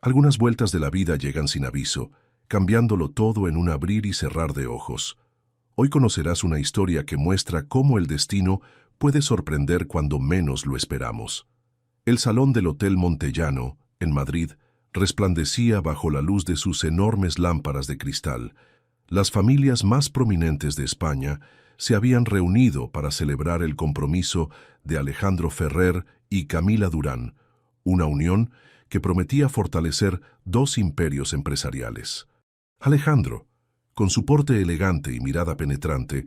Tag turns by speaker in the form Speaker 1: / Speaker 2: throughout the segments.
Speaker 1: Algunas vueltas de la vida llegan sin aviso, cambiándolo todo en un abrir y cerrar de ojos. Hoy conocerás una historia que muestra cómo el destino puede sorprender cuando menos lo esperamos. El salón del Hotel Montellano, en Madrid, resplandecía bajo la luz de sus enormes lámparas de cristal. Las familias más prominentes de España se habían reunido para celebrar el compromiso de Alejandro Ferrer y Camila Durán, una unión que prometía fortalecer dos imperios empresariales. Alejandro, con su porte elegante y mirada penetrante,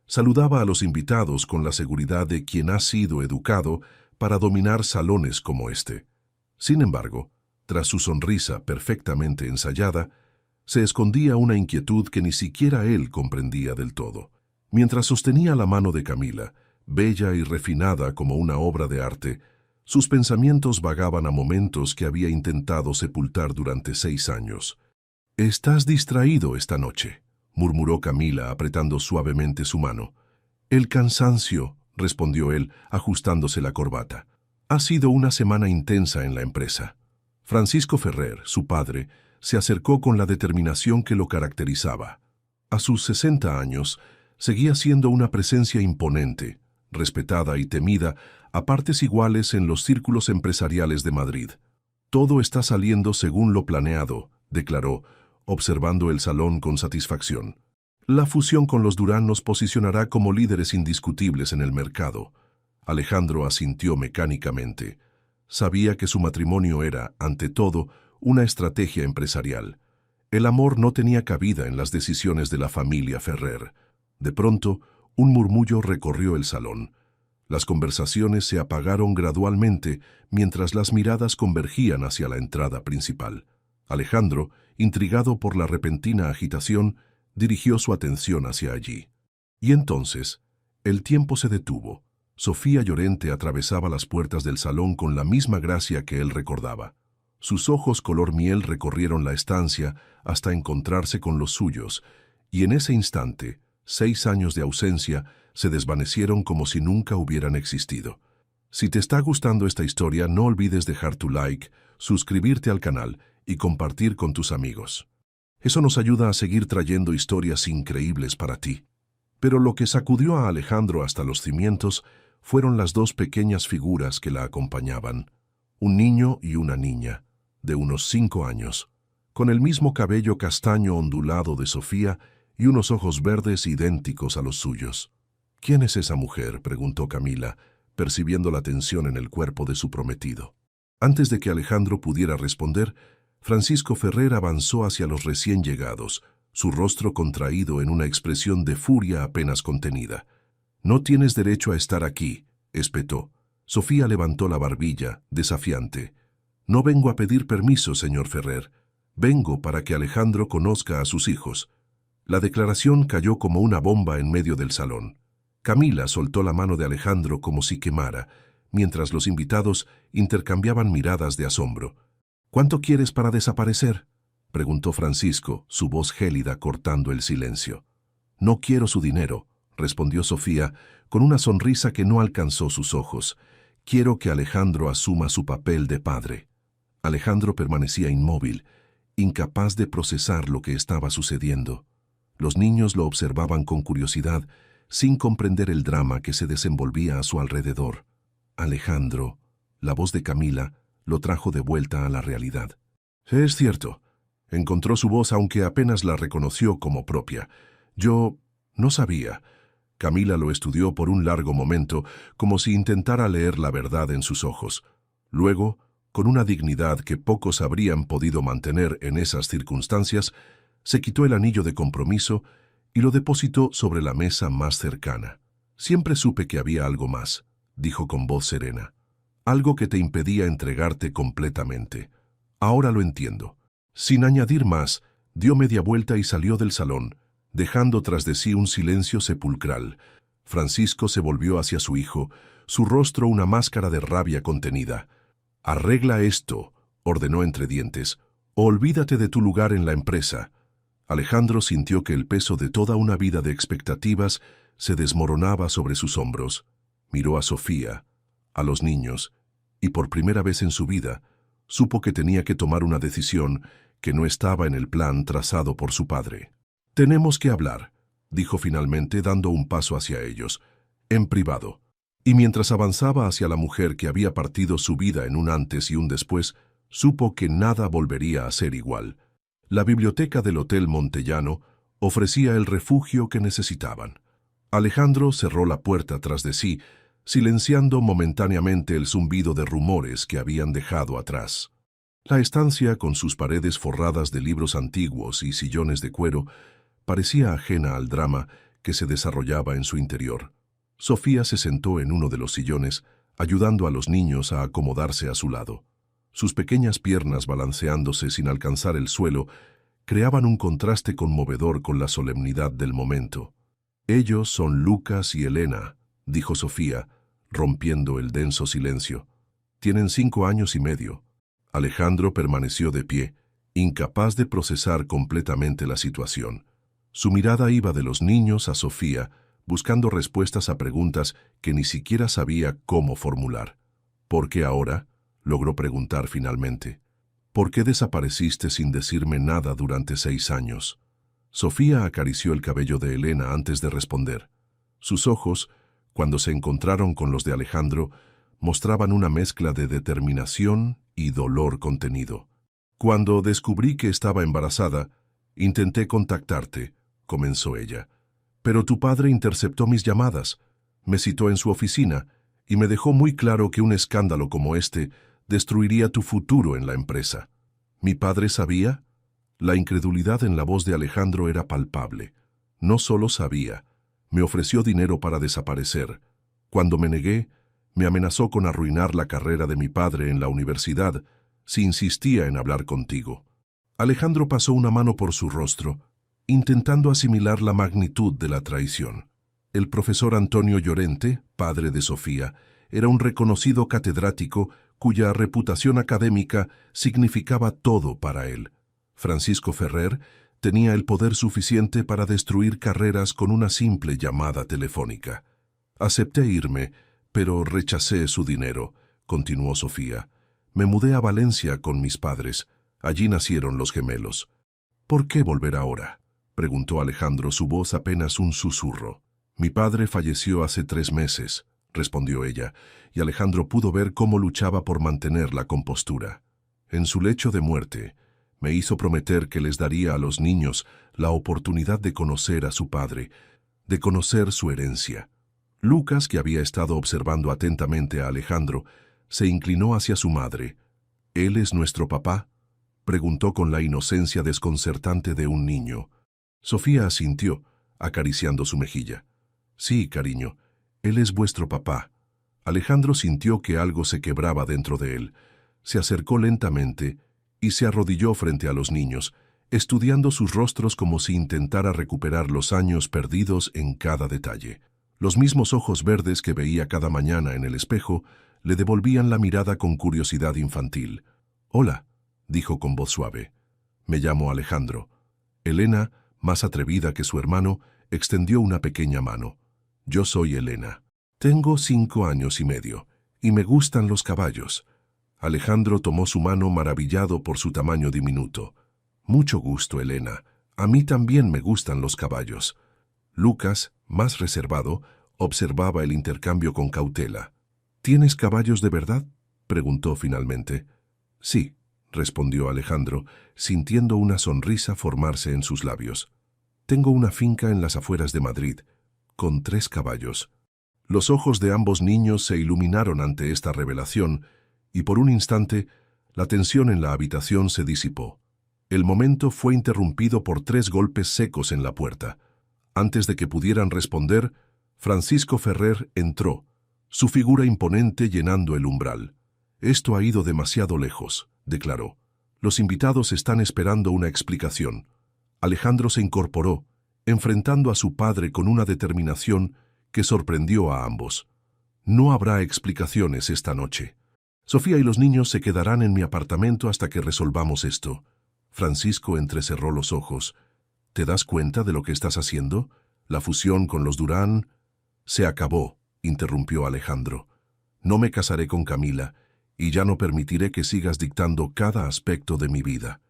Speaker 1: saludaba a los invitados con la seguridad de quien ha sido educado para dominar salones como este. Sin embargo, tras su sonrisa perfectamente ensayada, se escondía una inquietud que ni siquiera él comprendía del todo. Mientras sostenía la mano de Camila, bella y refinada como una obra de arte, sus pensamientos vagaban a momentos que había intentado sepultar durante 6 años. «Estás distraído esta noche», murmuró Camila apretando suavemente su mano. «El cansancio», respondió él, ajustándose la corbata. «Ha sido una semana intensa en la empresa». Francisco Ferrer, su padre, se acercó con la determinación que lo caracterizaba. A sus 60 años, seguía siendo una presencia imponente, respetada y temida a partes iguales en los círculos empresariales de Madrid. «Todo está saliendo según lo planeado», declaró, observando el salón con satisfacción. «La fusión con los Durán nos posicionará como líderes indiscutibles en el mercado». Alejandro asintió mecánicamente. Sabía que su matrimonio era, ante todo, una estrategia empresarial. El amor no tenía cabida en las decisiones de la familia Ferrer. De pronto, un murmullo recorrió el salón. Las conversaciones se apagaron gradualmente mientras las miradas convergían hacia la entrada principal. Alejandro, intrigado por la repentina agitación, dirigió su atención hacia allí. Y entonces, el tiempo se detuvo. Sofía Llorente atravesaba las puertas del salón con la misma gracia que él recordaba. Sus ojos color miel recorrieron la estancia hasta encontrarse con los suyos, y en ese instante, 6 años de ausencia se desvanecieron como si nunca hubieran existido. Si te está gustando esta historia, no olvides dejar tu like, suscribirte al canal y compartir con tus amigos. Eso nos ayuda a seguir trayendo historias increíbles para ti. Pero lo que sacudió a Alejandro hasta los cimientos fueron las 2 pequeñas figuras que la acompañaban. Un niño y una niña, de unos 5 años, con el mismo cabello castaño ondulado de Sofía y unos ojos verdes idénticos a los suyos. «¿Quién es esa mujer?», preguntó Camila, percibiendo la tensión en el cuerpo de su prometido. Antes de que Alejandro pudiera responder, Francisco Ferrer avanzó hacia los recién llegados, su rostro contraído en una expresión de furia apenas contenida. «No tienes derecho a estar aquí», espetó. Sofía levantó la barbilla, desafiante. «No vengo a pedir permiso, señor Ferrer. Vengo para que Alejandro conozca a sus hijos». La declaración cayó como una bomba en medio del salón. Camila soltó la mano de Alejandro como si quemara, mientras los invitados intercambiaban miradas de asombro. «¿Cuánto quieres para desaparecer?», preguntó Francisco, su voz gélida cortando el silencio. «No quiero su dinero», respondió Sofía, con una sonrisa que no alcanzó sus ojos. «Quiero que Alejandro asuma su papel de padre». Alejandro permanecía inmóvil, incapaz de procesar lo que estaba sucediendo. Los niños lo observaban con curiosidad, sin comprender el drama que se desenvolvía a su alrededor. «Alejandro», la voz de Camila, lo trajo de vuelta a la realidad. «Es cierto», encontró su voz aunque apenas la reconoció como propia. «Yo no sabía». Camila lo estudió por un largo momento, como si intentara leer la verdad en sus ojos. Luego, con una dignidad que pocos habrían podido mantener en esas circunstancias, se quitó el anillo de compromiso y lo depositó sobre la mesa más cercana. «Siempre supe que había algo más», dijo con voz serena. «Algo que te impedía entregarte completamente. Ahora lo entiendo». Sin añadir más, dio media vuelta y salió del salón, dejando tras de sí un silencio sepulcral. Francisco se volvió hacia su hijo, su rostro una máscara de rabia contenida. «Arregla esto», ordenó entre dientes, «o olvídate de tu lugar en la empresa». Alejandro sintió que el peso de toda una vida de expectativas se desmoronaba sobre sus hombros. Miró a Sofía, a los niños, y por primera vez en su vida, Supo que tenía que tomar una decisión que no estaba en el plan trazado por su padre. «Tenemos que hablar», dijo finalmente dando un paso hacia ellos, en privado. Y mientras avanzaba hacia la mujer que había partido su vida en un antes y un después, supo que nada volvería a ser igual. La biblioteca del Hotel Montellano ofrecía el refugio que necesitaban. Alejandro cerró la puerta tras de sí, silenciando momentáneamente el zumbido de rumores que habían dejado atrás. La estancia, con sus paredes forradas de libros antiguos y sillones de cuero, parecía ajena al drama que se desarrollaba en su interior. Sofía se sentó en uno de los sillones, ayudando a los niños a acomodarse a su lado. Sus pequeñas piernas balanceándose sin alcanzar el suelo, creaban un contraste conmovedor con la solemnidad del momento. «Ellos son Lucas y Elena», dijo Sofía, rompiendo el denso silencio. «Tienen 5 años y medio». Alejandro permaneció de pie, incapaz de procesar completamente la situación. Su mirada iba de los niños a Sofía, buscando respuestas a preguntas que ni siquiera sabía cómo formular. «¿Por qué ahora?», logró preguntar finalmente. «¿Por qué desapareciste sin decirme nada durante 6 años?» Sofía acarició el cabello de Elena antes de responder. Sus ojos, cuando se encontraron con los de Alejandro, mostraban una mezcla de determinación y dolor contenido. «Cuando descubrí que estaba embarazada, intenté contactarte», comenzó ella. «Pero tu padre interceptó mis llamadas, me citó en su oficina y me dejó muy claro que un escándalo como este destruiría tu futuro en la empresa». «¿Mi padre sabía?». La incredulidad en la voz de Alejandro era palpable. No solo sabía, me ofreció dinero para desaparecer. Cuando me negué, me amenazó con arruinar la carrera de mi padre en la universidad si insistía en hablar contigo. Alejandro pasó una mano por su rostro, intentando asimilar la magnitud de la traición. El profesor Antonio Llorente, padre de Sofía, era un reconocido catedrático cuya reputación académica significaba todo para él. Francisco Ferrer tenía el poder suficiente para destruir carreras con una simple llamada telefónica. «Acepté irme, pero rechacé su dinero», continuó Sofía. «Me mudé a Valencia con mis padres. Allí nacieron los gemelos». «¿Por qué volver ahora?», preguntó Alejandro, su voz apenas un susurro. «Mi padre falleció hace 3 meses», respondió ella, y Alejandro pudo ver cómo luchaba por mantener la compostura. En su lecho de muerte, me hizo prometer que les daría a los niños la oportunidad de conocer a su padre, de conocer su herencia. Lucas, que había estado observando atentamente a Alejandro, se inclinó hacia su madre. «¿Él es nuestro papá?», preguntó con la inocencia desconcertante de un niño. Sofía asintió, acariciando su mejilla. «Sí, cariño, él es vuestro papá». Alejandro sintió que algo se quebraba dentro de él. Se acercó lentamente y se arrodilló frente a los niños, estudiando sus rostros como si intentara recuperar los años perdidos en cada detalle. Los mismos ojos verdes que veía cada mañana en el espejo le devolvían la mirada con curiosidad infantil. «Hola», dijo con voz suave. «Me llamo Alejandro». Elena, más atrevida que su hermano, extendió una pequeña mano. «Yo soy Elena. Tengo 5 años y medio, y me gustan los caballos». Alejandro tomó su mano maravillado por su tamaño diminuto. «Mucho gusto, Elena. A mí también me gustan los caballos». Lucas, más reservado, observaba el intercambio con cautela. «¿Tienes caballos de verdad?», preguntó finalmente. «Sí», respondió Alejandro, sintiendo una sonrisa formarse en sus labios. «Tengo una finca en las afueras de Madrid, con 3 caballos». Los ojos de ambos niños se iluminaron ante esta revelación, y por un instante, la tensión en la habitación se disipó. El momento fue interrumpido por 3 golpes secos en la puerta. Antes de que pudieran responder, Francisco Ferrer entró, su figura imponente llenando el umbral. «Esto ha ido demasiado lejos», declaró. «Los invitados están esperando una explicación». Alejandro se incorporó, enfrentando a su padre con una determinación que sorprendió a ambos. «No habrá explicaciones esta noche. Sofía y los niños se quedarán en mi apartamento hasta que resolvamos esto». Francisco entrecerró los ojos. «¿Te das cuenta de lo que estás haciendo? La fusión con los Durán...» «Se acabó», interrumpió Alejandro. «No me casaré con Camila, y ya no permitiré que sigas dictando cada aspecto de mi vida.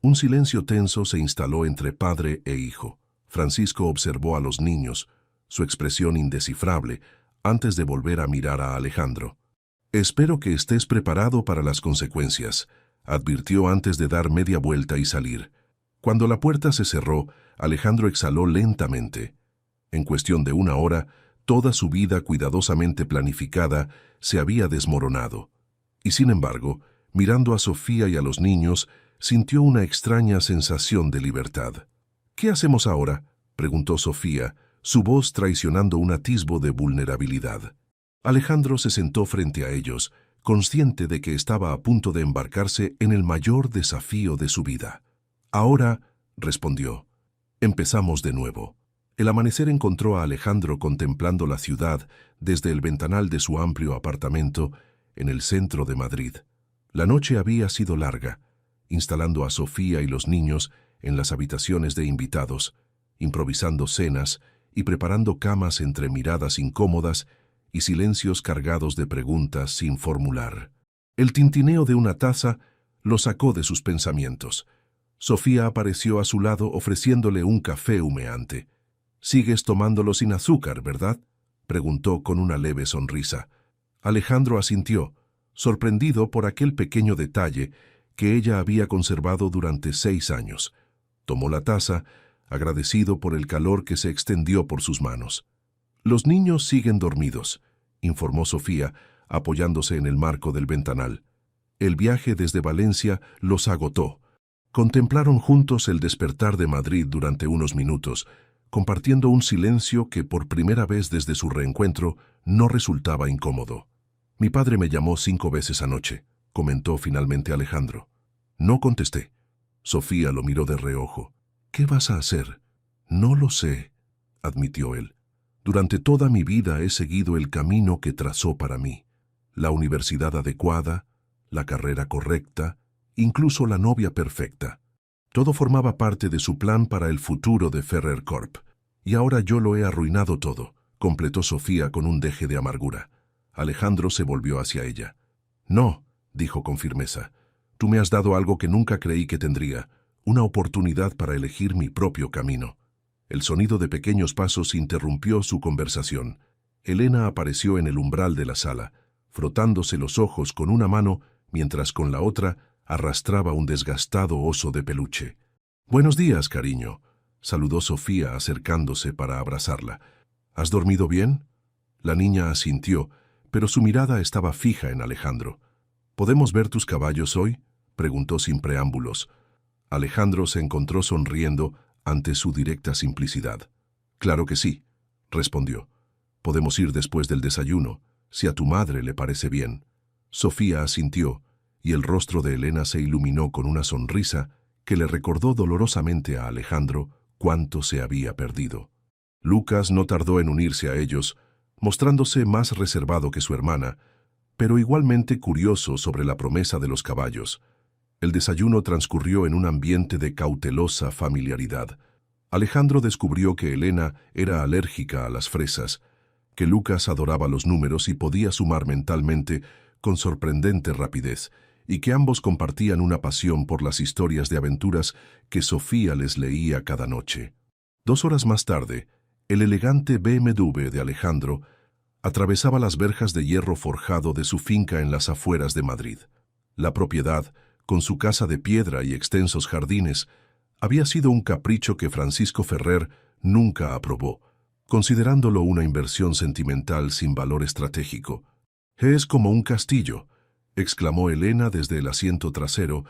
Speaker 1: Un silencio tenso se instaló entre padre e hijo. Francisco observó a los niños, su expresión indescifrable, antes de volver a mirar a Alejandro. «Espero que estés preparado para las consecuencias», advirtió antes de dar media vuelta y salir. Cuando la puerta se cerró, Alejandro exhaló lentamente. En cuestión de una hora, toda su vida cuidadosamente planificada se había desmoronado. Y sin embargo, mirando a Sofía y a los niños, sintió una extraña sensación de libertad. «¿Qué hacemos ahora?», preguntó Sofía, su voz traicionando un atisbo de vulnerabilidad. Alejandro se sentó frente a ellos, consciente de que estaba a punto de embarcarse en el mayor desafío de su vida. «Ahora», respondió, «empezamos de nuevo». El amanecer encontró a Alejandro contemplando la ciudad desde el ventanal de su amplio apartamento en el centro de Madrid. La noche había sido larga, instalando a Sofía y los niños en las habitaciones de invitados, improvisando cenas y preparando camas entre miradas incómodas y silencios cargados de preguntas sin formular. El tintineo de una taza lo sacó de sus pensamientos. Sofía apareció a su lado ofreciéndole un café humeante. «¿Sigues tomándolo sin azúcar, verdad?», preguntó con una leve sonrisa. Alejandro asintió, sorprendido por aquel pequeño detalle que ella había conservado durante 6 años. Tomó la taza, agradecido por el calor que se extendió por sus manos. «Los niños siguen dormidos», informó Sofía, apoyándose en el marco del ventanal. El viaje desde Valencia los agotó. Contemplaron juntos el despertar de Madrid durante unos minutos, compartiendo un silencio que por primera vez desde su reencuentro no resultaba incómodo. «Mi padre me llamó 5 veces anoche», comentó finalmente Alejandro. No contesté. Sofía lo miró de reojo. «¿Qué vas a hacer?». «No lo sé», admitió él. «Durante toda mi vida he seguido el camino que trazó para mí. La universidad adecuada, la carrera correcta, incluso la novia perfecta. Todo formaba parte de su plan para el futuro de Ferrer Corp. Y ahora yo lo he arruinado todo», completó Sofía con un deje de amargura. Alejandro se volvió hacia ella. «No», dijo con firmeza. «Tú me has dado algo que nunca creí que tendría, una oportunidad para elegir mi propio camino». El sonido de pequeños pasos interrumpió su conversación. Elena apareció en el umbral de la sala, frotándose los ojos con una mano mientras con la otra arrastraba un desgastado oso de peluche. «Buenos días, cariño», saludó Sofía acercándose para abrazarla. «¿Has dormido bien?». La niña asintió, pero su mirada estaba fija en Alejandro. «¿Podemos ver tus caballos hoy?», preguntó sin preámbulos. Alejandro se encontró sonriendo ante su directa simplicidad. «Claro que sí», respondió. «Podemos ir después del desayuno, si a tu madre le parece bien». Sofía asintió, y el rostro de Elena se iluminó con una sonrisa que le recordó dolorosamente a Alejandro cuánto se había perdido. Lucas no tardó en unirse a ellos, mostrándose más reservado que su hermana, pero igualmente curioso sobre la promesa de los caballos. El desayuno transcurrió en un ambiente de cautelosa familiaridad. Alejandro descubrió que Elena era alérgica a las fresas, que Lucas adoraba los números y podía sumar mentalmente con sorprendente rapidez, y que ambos compartían una pasión por las historias de aventuras que Sofía les leía cada noche. 2 horas más tarde, el elegante BMW de Alejandro atravesaba las verjas de hierro forjado de su finca en las afueras de Madrid. La propiedad, con su casa de piedra y extensos jardines, había sido un capricho que Francisco Ferrer nunca aprobó, considerándolo una inversión sentimental sin valor estratégico. «Es como un castillo», exclamó Elena desde el asiento trasero,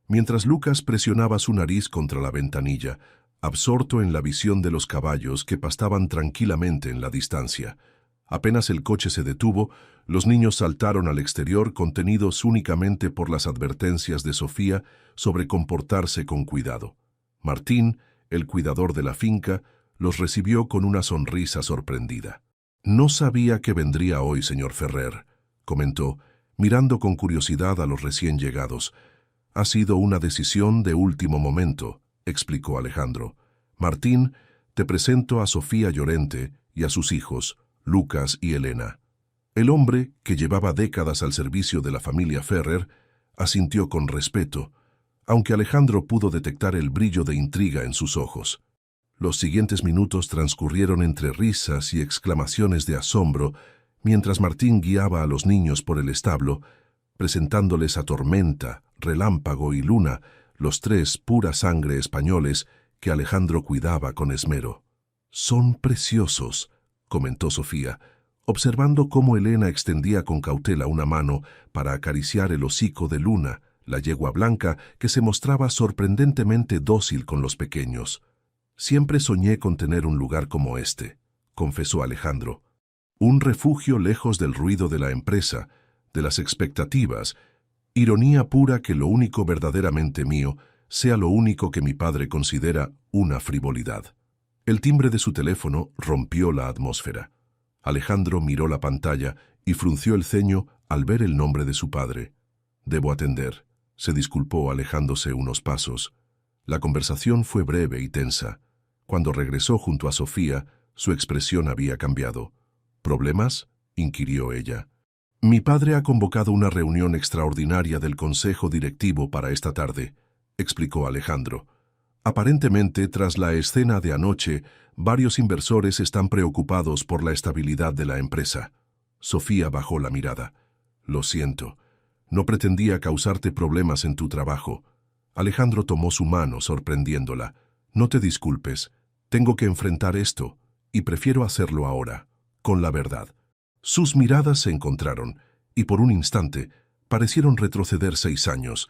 Speaker 1: mientras Lucas presionaba su nariz contra la ventanilla, absorto en la visión de los caballos que pastaban tranquilamente en la distancia. Apenas el coche se detuvo, los niños saltaron al exterior contenidos únicamente por las advertencias de Sofía sobre comportarse con cuidado. Martín, el cuidador de la finca, los recibió con una sonrisa sorprendida. «No sabía que vendría hoy, señor Ferrer», comentó, mirando con curiosidad a los recién llegados. «Ha sido una decisión de último momento», explicó Alejandro. «Martín, te presento a Sofía Llorente y a sus hijos, Lucas y Elena». El hombre, que llevaba décadas al servicio de la familia Ferrer, asintió con respeto, aunque Alejandro pudo detectar el brillo de intriga en sus ojos. Los siguientes minutos transcurrieron entre risas y exclamaciones de asombro, mientras Martín guiaba a los niños por el establo, presentándoles a Tormenta, Relámpago y Luna, los tres pura sangre españoles que Alejandro cuidaba con esmero. «Son preciosos», comentó Sofía, observando cómo Elena extendía con cautela una mano para acariciar el hocico de Luna, la yegua blanca que se mostraba sorprendentemente dócil con los pequeños. «Siempre soñé con tener un lugar como este», confesó Alejandro. «Un refugio lejos del ruido de la empresa, de las expectativas, ironía pura que lo único verdaderamente mío sea lo único que mi padre considera una frivolidad». El timbre de su teléfono rompió la atmósfera. Alejandro miró la pantalla y frunció el ceño al ver el nombre de su padre. «Debo atender», se disculpó alejándose unos pasos. La conversación fue breve y tensa. Cuando regresó junto a Sofía, su expresión había cambiado. «¿Problemas?», inquirió ella. «Mi padre ha convocado una reunión extraordinaria del Consejo Directivo para esta tarde», explicó Alejandro. «Aparentemente, tras la escena de anoche, varios inversores están preocupados por la estabilidad de la empresa». Sofía bajó la mirada. «Lo siento. No pretendía causarte problemas en tu trabajo». Alejandro tomó su mano, sorprendiéndola. «No te disculpes. Tengo que enfrentar esto, y prefiero hacerlo ahora, con la verdad». Sus miradas se encontraron, y por un instante parecieron retroceder 6 años,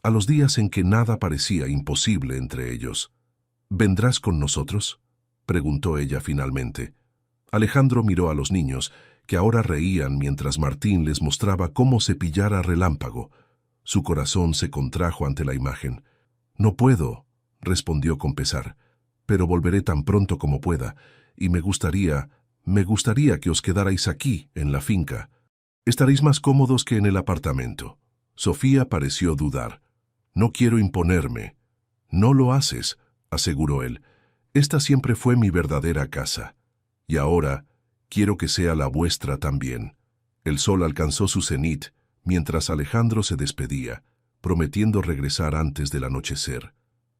Speaker 1: a los días en que nada parecía imposible entre ellos. «¿Vendrás con nosotros?», preguntó ella finalmente. Alejandro miró a los niños, que ahora reían mientras Martín les mostraba cómo cepillar a Relámpago. Su corazón se contrajo ante la imagen. «No puedo», respondió con pesar, «pero volveré tan pronto como pueda, y me gustaría que os quedarais aquí, en la finca. Estaréis más cómodos que en el apartamento». Sofía pareció dudar. «No quiero imponerme». «No lo haces», aseguró él. «Esta siempre fue mi verdadera casa. Y ahora quiero que sea la vuestra también». El sol alcanzó su cenit mientras Alejandro se despedía, prometiendo regresar antes del anochecer.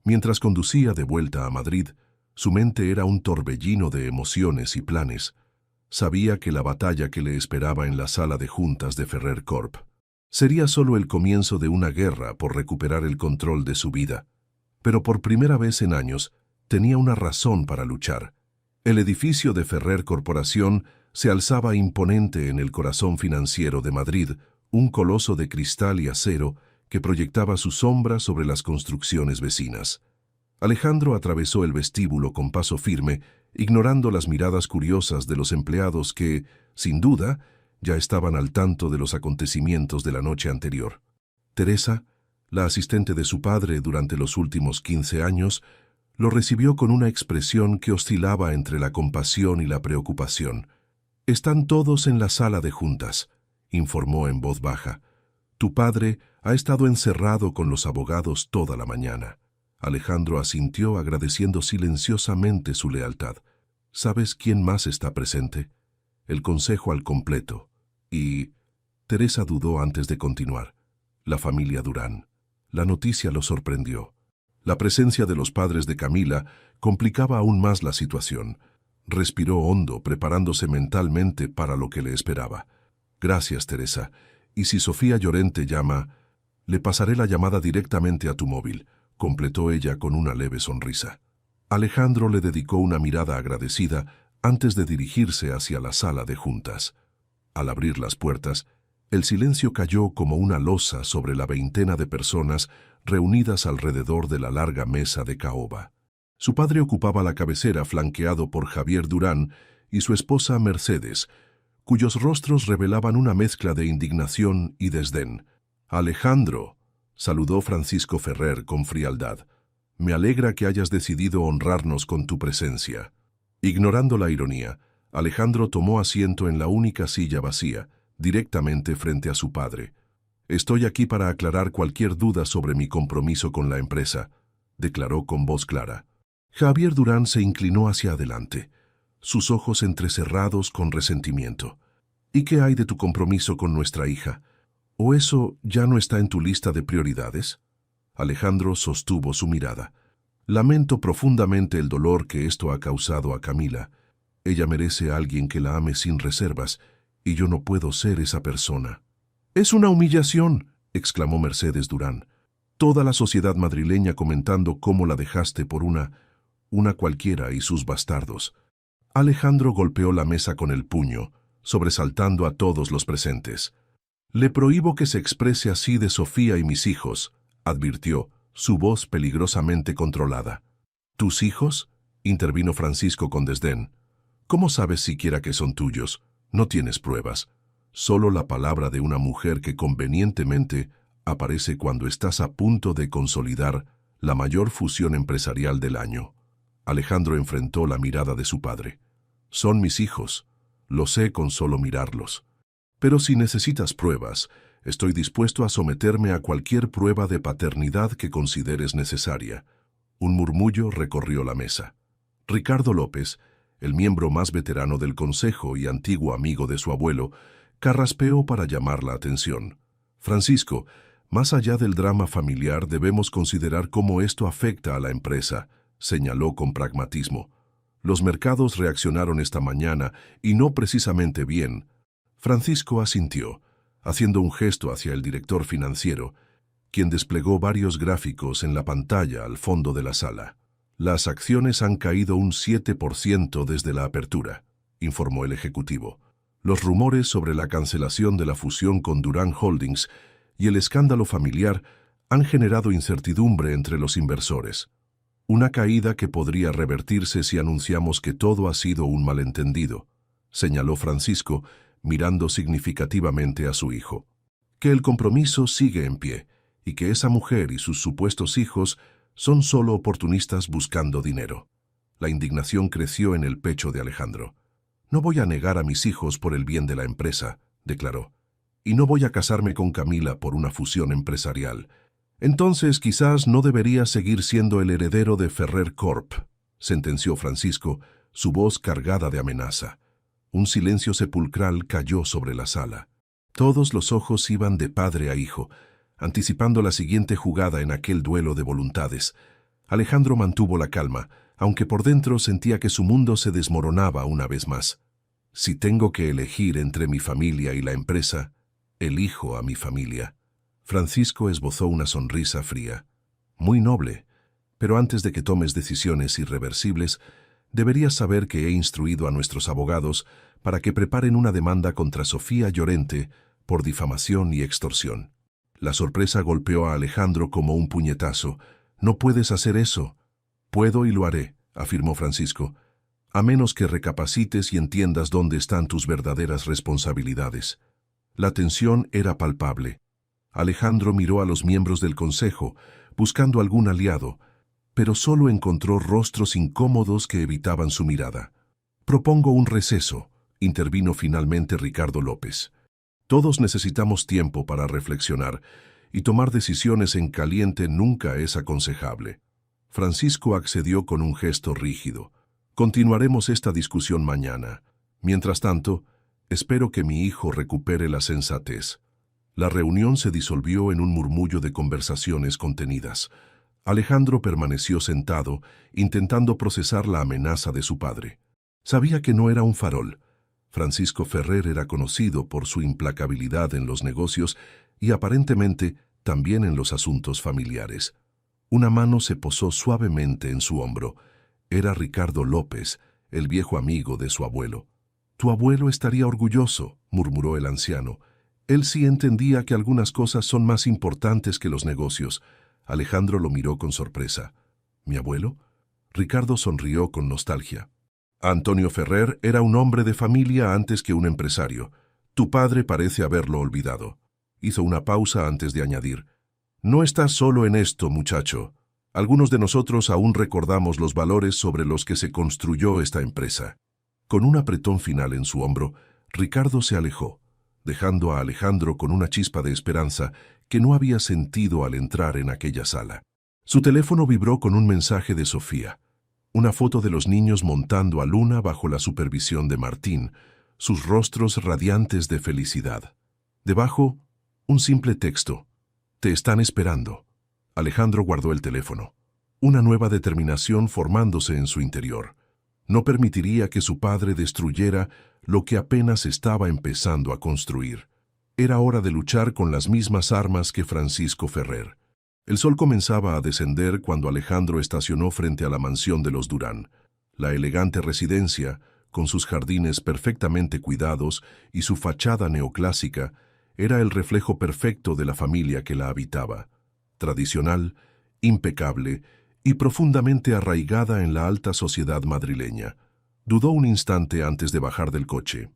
Speaker 1: Mientras conducía de vuelta a Madrid, su mente era un torbellino de emociones y planes. Sabía que la batalla que le esperaba en la sala de juntas de Ferrer Corp sería solo el comienzo de una guerra por recuperar el control de su vida. Pero por primera vez en años, tenía una razón para luchar. El edificio de Ferrer Corporación se alzaba imponente en el corazón financiero de Madrid, un coloso de cristal y acero que proyectaba su sombra sobre las construcciones vecinas. Alejandro atravesó el vestíbulo con paso firme, ignorando las miradas curiosas de los empleados que, sin duda, ya estaban al tanto de los acontecimientos de la noche anterior. Teresa, la asistente de su padre durante los últimos 15 años, lo recibió con una expresión que oscilaba entre la compasión y la preocupación. «Están todos en la sala de juntas», informó en voz baja. «Tu padre ha estado encerrado con los abogados toda la mañana». Alejandro asintió agradeciendo silenciosamente su lealtad. «¿Sabes quién más está presente?». «El consejo al completo». «Y…». Teresa dudó antes de continuar. «La familia Durán». La noticia lo sorprendió. La presencia de los padres de Camila complicaba aún más la situación. Respiró hondo, preparándose mentalmente para lo que le esperaba. «Gracias, Teresa. Y si Sofía Llorente llama, le pasaré la llamada directamente a tu móvil», completó ella con una leve sonrisa. Alejandro le dedicó una mirada agradecida antes de dirigirse hacia la sala de juntas. Al abrir las puertas, el silencio cayó como una losa sobre la veintena de personas reunidas alrededor de la larga mesa de caoba. Su padre ocupaba la cabecera flanqueado por Javier Durán y su esposa Mercedes, cuyos rostros revelaban una mezcla de indignación y desdén. «Alejandro», saludó Francisco Ferrer con frialdad, «me alegra que hayas decidido honrarnos con tu presencia». Ignorando la ironía, Alejandro tomó asiento en la única silla vacía, directamente frente a su padre. «Estoy aquí para aclarar cualquier duda sobre mi compromiso con la empresa», declaró con voz clara. Javier Durán se inclinó hacia adelante, sus ojos entrecerrados con resentimiento. ¿Y qué hay de tu compromiso con nuestra hija? ¿O eso ya no está en tu lista de prioridades? Alejandro sostuvo su mirada. Lamento profundamente el dolor que esto ha causado a Camila. Ella merece a alguien que la ame sin reservas, y yo no puedo ser esa persona. «Es una humillación», exclamó Mercedes Durán. «Toda la sociedad madrileña comentando cómo la dejaste por una cualquiera y sus bastardos». Alejandro golpeó la mesa con el puño, sobresaltando a todos los presentes. «Le prohíbo que se exprese así de Sofía y mis hijos», advirtió, su voz peligrosamente controlada. «¿Tus hijos?», intervino Francisco con desdén. «¿Cómo sabes siquiera que son tuyos? No tienes pruebas. Solo la palabra de una mujer que convenientemente aparece cuando estás a punto de consolidar la mayor fusión empresarial del año». Alejandro enfrentó la mirada de su padre. «Son mis hijos. Lo sé con solo mirarlos. Pero si necesitas pruebas, estoy dispuesto a someterme a cualquier prueba de paternidad que consideres necesaria». Un murmullo recorrió la mesa. Ricardo López, el miembro más veterano del consejo y antiguo amigo de su abuelo, carraspeó para llamar la atención. «Francisco, más allá del drama familiar debemos considerar cómo esto afecta a la empresa», señaló con pragmatismo. «Los mercados reaccionaron esta mañana y no precisamente bien». Francisco asintió, haciendo un gesto hacia el director financiero, quien desplegó varios gráficos en la pantalla al fondo de la sala. «Las acciones han caído un 7% desde la apertura», informó el ejecutivo. «Los rumores sobre la cancelación de la fusión con Durán Holdings y el escándalo familiar han generado incertidumbre entre los inversores. Una caída que podría revertirse si anunciamos que todo ha sido un malentendido», señaló Francisco, mirando significativamente a su hijo. «Que el compromiso sigue en pie y que esa mujer y sus supuestos hijos son solo oportunistas buscando dinero». La indignación creció en el pecho de Alejandro. «No voy a negar a mis hijos por el bien de la empresa», declaró. «Y no voy a casarme con Camila por una fusión empresarial. Entonces quizás no debería seguir siendo el heredero de Ferrer Corp», sentenció Francisco, su voz cargada de amenaza. Un silencio sepulcral cayó sobre la sala. Todos los ojos iban de padre a hijo, anticipando la siguiente jugada en aquel duelo de voluntades. Alejandro mantuvo la calma, aunque por dentro sentía que su mundo se desmoronaba una vez más. «Si tengo que elegir entre mi familia y la empresa, elijo a mi familia». Francisco esbozó una sonrisa fría. «Muy noble, pero antes de que tomes decisiones irreversibles, deberías saber que he instruido a nuestros abogados para que preparen una demanda contra Sofía Llorente por difamación y extorsión». La sorpresa golpeó a Alejandro como un puñetazo. «No puedes hacer eso». «Puedo y lo haré», afirmó Francisco, «a menos que recapacites y entiendas dónde están tus verdaderas responsabilidades». La tensión era palpable. Alejandro miró a los miembros del consejo, buscando algún aliado, pero solo encontró rostros incómodos que evitaban su mirada. «Propongo un receso», intervino finalmente Ricardo López. «Todos necesitamos tiempo para reflexionar, y tomar decisiones en caliente nunca es aconsejable». Francisco accedió con un gesto rígido. «Continuaremos esta discusión mañana. Mientras tanto, espero que mi hijo recupere la sensatez». La reunión se disolvió en un murmullo de conversaciones contenidas. Alejandro permaneció sentado, intentando procesar la amenaza de su padre. Sabía que no era un farol. Francisco Ferrer era conocido por su implacabilidad en los negocios y aparentemente también en los asuntos familiares. Una mano se posó suavemente en su hombro. Era Ricardo López, el viejo amigo de su abuelo. «Tu abuelo estaría orgulloso», murmuró el anciano. «Él sí entendía que algunas cosas son más importantes que los negocios». Alejandro lo miró con sorpresa. «¿Mi abuelo?». Ricardo sonrió con nostalgia. «Antonio Ferrer era un hombre de familia antes que un empresario. Tu padre parece haberlo olvidado». Hizo una pausa antes de añadir: «No estás solo en esto, muchacho. Algunos de nosotros aún recordamos los valores sobre los que se construyó esta empresa». Con un apretón final en su hombro, Ricardo se alejó, dejando a Alejandro con una chispa de esperanza que no había sentido al entrar en aquella sala. Su teléfono vibró con un mensaje de Sofía. Una foto de los niños montando a Luna bajo la supervisión de Martín, sus rostros radiantes de felicidad. Debajo, un simple texto: «Te están esperando». Alejandro guardó el teléfono. Una nueva determinación formándose en su interior. No permitiría que su padre destruyera lo que apenas estaba empezando a construir. Era hora de luchar con las mismas armas que Francisco Ferrer. El sol comenzaba a descender cuando Alejandro estacionó frente a la mansión de los Durán. La elegante residencia, con sus jardines perfectamente cuidados y su fachada neoclásica, era el reflejo perfecto de la familia que la habitaba. Tradicional, impecable y profundamente arraigada en la alta sociedad madrileña. Dudó un instante antes de bajar del coche.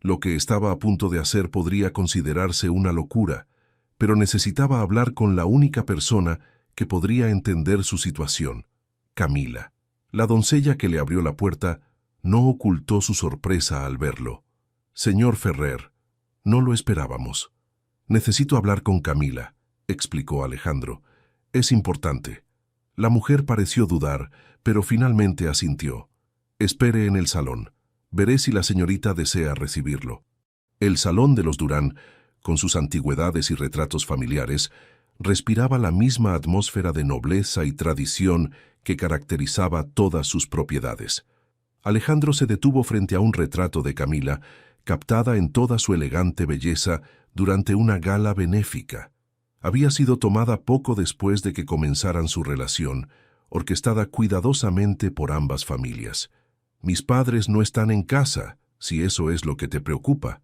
Speaker 1: Lo que estaba a punto de hacer podría considerarse una locura, pero necesitaba hablar con la única persona que podría entender su situación: Camila. La doncella que le abrió la puerta no ocultó su sorpresa al verlo. «Señor Ferrer, no lo esperábamos». «Necesito hablar con Camila», explicó Alejandro. «Es importante». La mujer pareció dudar, pero finalmente asintió. «Espere en el salón. Veré si la señorita desea recibirlo». El salón de los Durán, con sus antigüedades y retratos familiares, respiraba la misma atmósfera de nobleza y tradición que caracterizaba todas sus propiedades. Alejandro se detuvo frente a un retrato de Camila, captada en toda su elegante belleza durante una gala benéfica. Había sido tomada poco después de que comenzaran su relación, orquestada cuidadosamente por ambas familias. «Mis padres no están en casa, si eso es lo que te preocupa».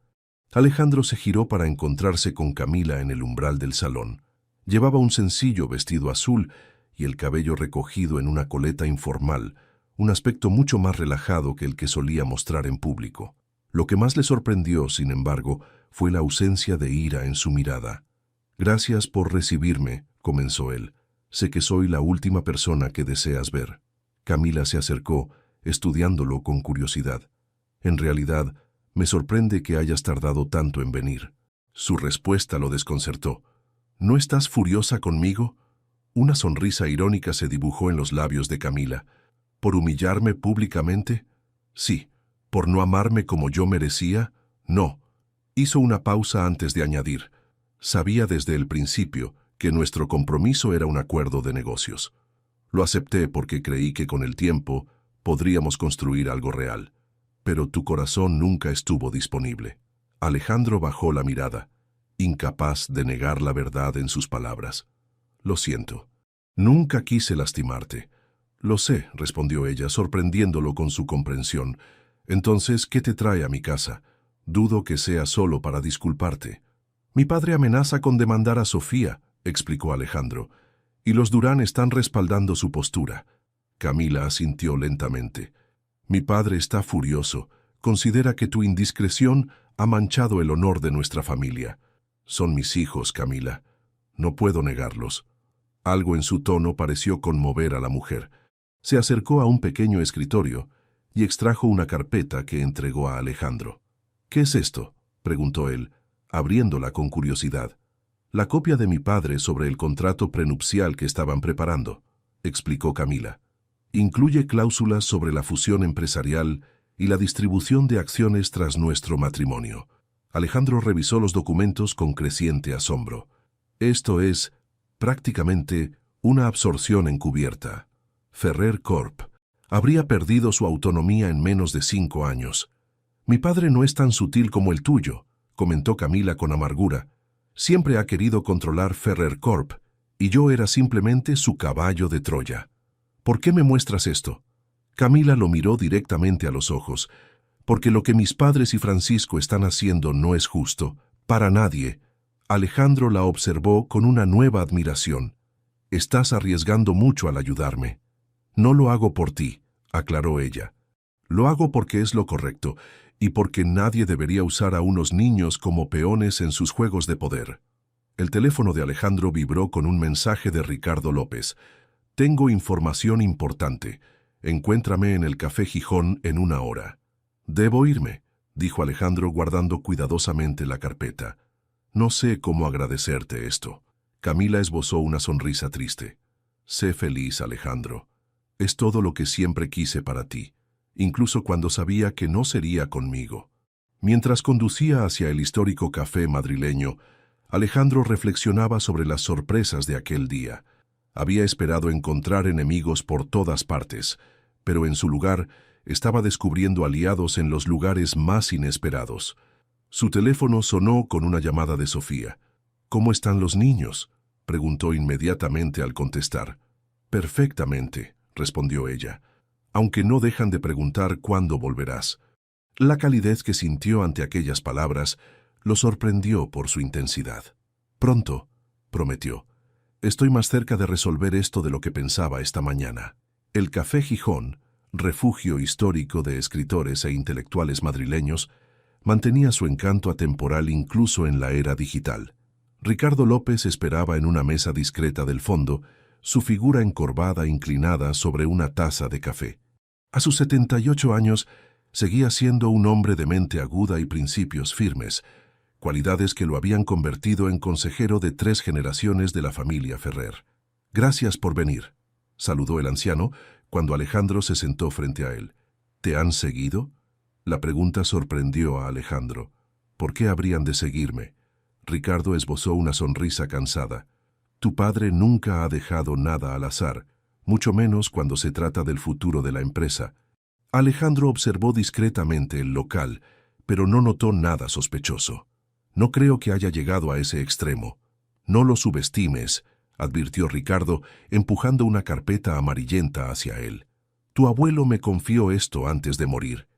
Speaker 1: Alejandro se giró para encontrarse con Camila en el umbral del salón. Llevaba un sencillo vestido azul y el cabello recogido en una coleta informal, un aspecto mucho más relajado que el que solía mostrar en público. Lo que más le sorprendió, sin embargo, fue la ausencia de ira en su mirada. «Gracias por recibirme», comenzó él. «Sé que soy la última persona que deseas ver». Camila se acercó, estudiándolo con curiosidad. «En realidad, me sorprende que hayas tardado tanto en venir». Su respuesta lo desconcertó. «¿No estás furiosa conmigo?». Una sonrisa irónica se dibujó en los labios de Camila. «¿Por humillarme públicamente?». «Sí». «¿Por no amarme como yo merecía?». «No». Hizo una pausa antes de añadir: «Sabía desde el principio que nuestro compromiso era un acuerdo de negocios. Lo acepté porque creí que con el tiempo podríamos construir algo real. Pero tu corazón nunca estuvo disponible». Alejandro bajó la mirada, incapaz de negar la verdad en sus palabras. «Lo siento. Nunca quise lastimarte». «Lo sé», respondió ella, sorprendiéndolo con su comprensión. «Entonces, ¿qué te trae a mi casa? Dudo que sea solo para disculparte». «Mi padre amenaza con demandar a Sofía», explicó Alejandro, «y los Durán están respaldando su postura». Camila asintió lentamente. «Mi padre está furioso. Considera que tu indiscreción ha manchado el honor de nuestra familia». «Son mis hijos, Camila. No puedo negarlos». Algo en su tono pareció conmover a la mujer. Se acercó a un pequeño escritorio y extrajo una carpeta que entregó a Alejandro. «¿Qué es esto?», preguntó él, abriéndola con curiosidad. «La copia de mi padre sobre el contrato prenupcial que estaban preparando», explicó Camila. «Incluye cláusulas sobre la fusión empresarial y la distribución de acciones tras nuestro matrimonio». Alejandro revisó los documentos con creciente asombro. «Esto es, prácticamente, una absorción encubierta. Ferrer Corp. habría perdido su autonomía en menos de 5 años. Mi padre no es tan sutil como el tuyo», comentó Camila con amargura. «Siempre ha querido controlar Ferrer Corp. y yo era simplemente su caballo de Troya». «¿Por qué me muestras esto?». Camila lo miró directamente a los ojos. «Porque lo que mis padres y Francisco están haciendo no es justo, para nadie». Alejandro la observó con una nueva admiración. «Estás arriesgando mucho al ayudarme». «No lo hago por ti», aclaró ella. «Lo hago porque es lo correcto y porque nadie debería usar a unos niños como peones en sus juegos de poder». El teléfono de Alejandro vibró con un mensaje de Ricardo López. «Tengo información importante. Encuéntrame en el Café Gijón en 1 hora». «Debo irme», dijo Alejandro guardando cuidadosamente la carpeta. «No sé cómo agradecerte esto». Camila esbozó una sonrisa triste. «Sé feliz, Alejandro. Es todo lo que siempre quise para ti, incluso cuando sabía que no sería conmigo». Mientras conducía hacia el histórico café madrileño, Alejandro reflexionaba sobre las sorpresas de aquel día. Había esperado encontrar enemigos por todas partes, pero en su lugar estaba descubriendo aliados en los lugares más inesperados. Su teléfono sonó con una llamada de Sofía. «¿Cómo están los niños?», preguntó inmediatamente al contestar. «Perfectamente», respondió ella, «aunque no dejan de preguntar cuándo volverás». La calidez que sintió ante aquellas palabras lo sorprendió por su intensidad. «Pronto», prometió. «Estoy más cerca de resolver esto de lo que pensaba esta mañana». El Café Gijón, refugio histórico de escritores e intelectuales madrileños, mantenía su encanto atemporal incluso en la era digital. Ricardo López esperaba en una mesa discreta del fondo, su figura encorvada inclinada sobre una taza de café. A sus 78 años, seguía siendo un hombre de mente aguda y principios firmes, cualidades que lo habían convertido en consejero de 3 generaciones de la familia Ferrer. «Gracias por venir», saludó el anciano cuando Alejandro se sentó frente a él. «¿Te han seguido?». La pregunta sorprendió a Alejandro. «¿Por qué habrían de seguirme?». Ricardo esbozó una sonrisa cansada. «Tu padre nunca ha dejado nada al azar, mucho menos cuando se trata del futuro de la empresa». Alejandro observó discretamente el local, pero no notó nada sospechoso. «No creo que haya llegado a ese extremo». «No lo subestimes», advirtió Ricardo, empujando una carpeta amarillenta hacia él. «Tu abuelo me confió esto antes de morir.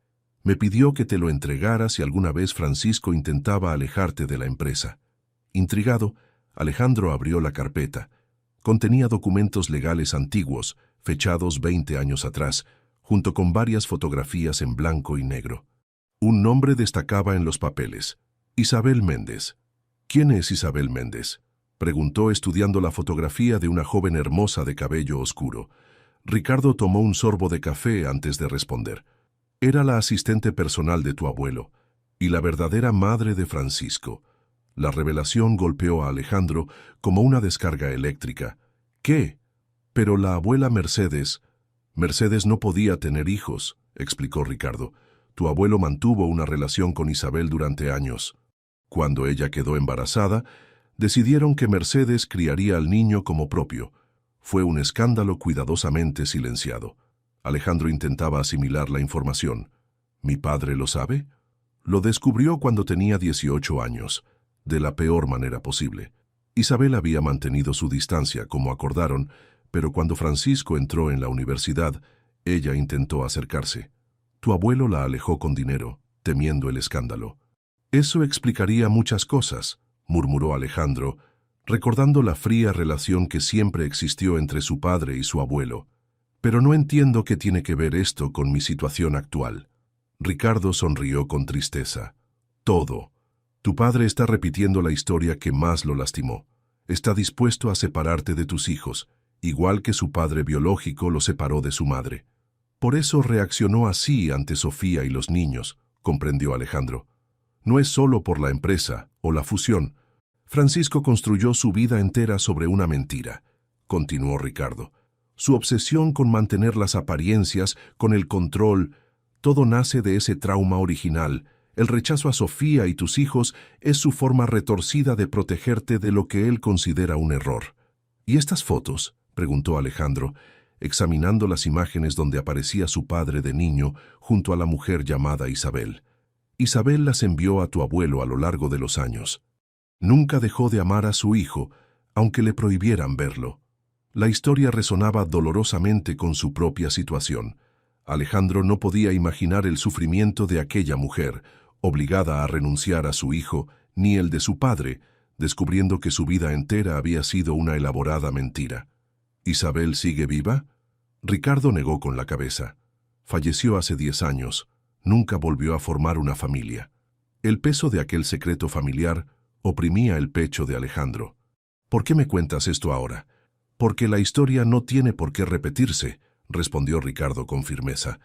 Speaker 1: Me pidió que te lo entregara si alguna vez Francisco intentaba alejarte de la empresa». Intrigado, Alejandro abrió la carpeta. Contenía documentos legales antiguos, fechados 20 años atrás, junto con varias fotografías en blanco y negro. Un nombre destacaba en los papeles: Isabel Méndez. «¿Quién es Isabel Méndez?», preguntó estudiando la fotografía de una joven hermosa de cabello oscuro. Ricardo tomó un sorbo de café antes de responder. «Era la asistente personal de tu abuelo y la verdadera madre de Francisco». La revelación golpeó a Alejandro como una descarga eléctrica. «¿Qué? Pero la abuela Mercedes...». «Mercedes no podía tener hijos», explicó Ricardo. «Tu abuelo mantuvo una relación con Isabel durante años. Cuando ella quedó embarazada, decidieron que Mercedes criaría al niño como propio. Fue un escándalo cuidadosamente silenciado». Alejandro intentaba asimilar la información. «¿Mi padre lo sabe?». «Lo descubrió cuando tenía 18 años, de la peor manera posible. Isabel había mantenido su distancia, como acordaron, pero cuando Francisco entró en la universidad, ella intentó acercarse. Tu abuelo la alejó con dinero, temiendo el escándalo». «Eso explicaría muchas cosas», murmuró Alejandro, recordando la fría relación que siempre existió entre su padre y su abuelo. «Pero no entiendo qué tiene que ver esto con mi situación actual». Ricardo sonrió con tristeza. «Todo. Tu padre está repitiendo la historia que más lo lastimó. Está dispuesto a separarte de tus hijos, igual que su padre biológico lo separó de su madre. Por eso reaccionó así ante Sofía y los niños», comprendió Alejandro. «No es solo por la empresa o la fusión. Francisco construyó su vida entera sobre una mentira», continuó Ricardo. «Su obsesión con mantener las apariencias, con el control, todo nace de ese trauma original. El rechazo a Sofía y tus hijos es su forma retorcida de protegerte de lo que él considera un error». «¿Y estas fotos?», preguntó Alejandro, examinando las imágenes donde aparecía su padre de niño junto a la mujer llamada Isabel. «Isabel las envió a tu abuelo a lo largo de los años. Nunca dejó de amar a su hijo, aunque le prohibieran verlo». La historia resonaba dolorosamente con su propia situación. Alejandro no podía imaginar el sufrimiento de aquella mujer, obligada a renunciar a su hijo, ni el de su padre, descubriendo que su vida entera había sido una elaborada mentira. «¿Isabel sigue viva?». Ricardo negó con la cabeza. «Falleció hace 10 años. Nunca volvió a formar una familia». El peso de aquel secreto familiar oprimía el pecho de Alejandro. «¿Por qué me cuentas esto ahora?». «Porque la historia no tiene por qué repetirse», respondió Ricardo con firmeza.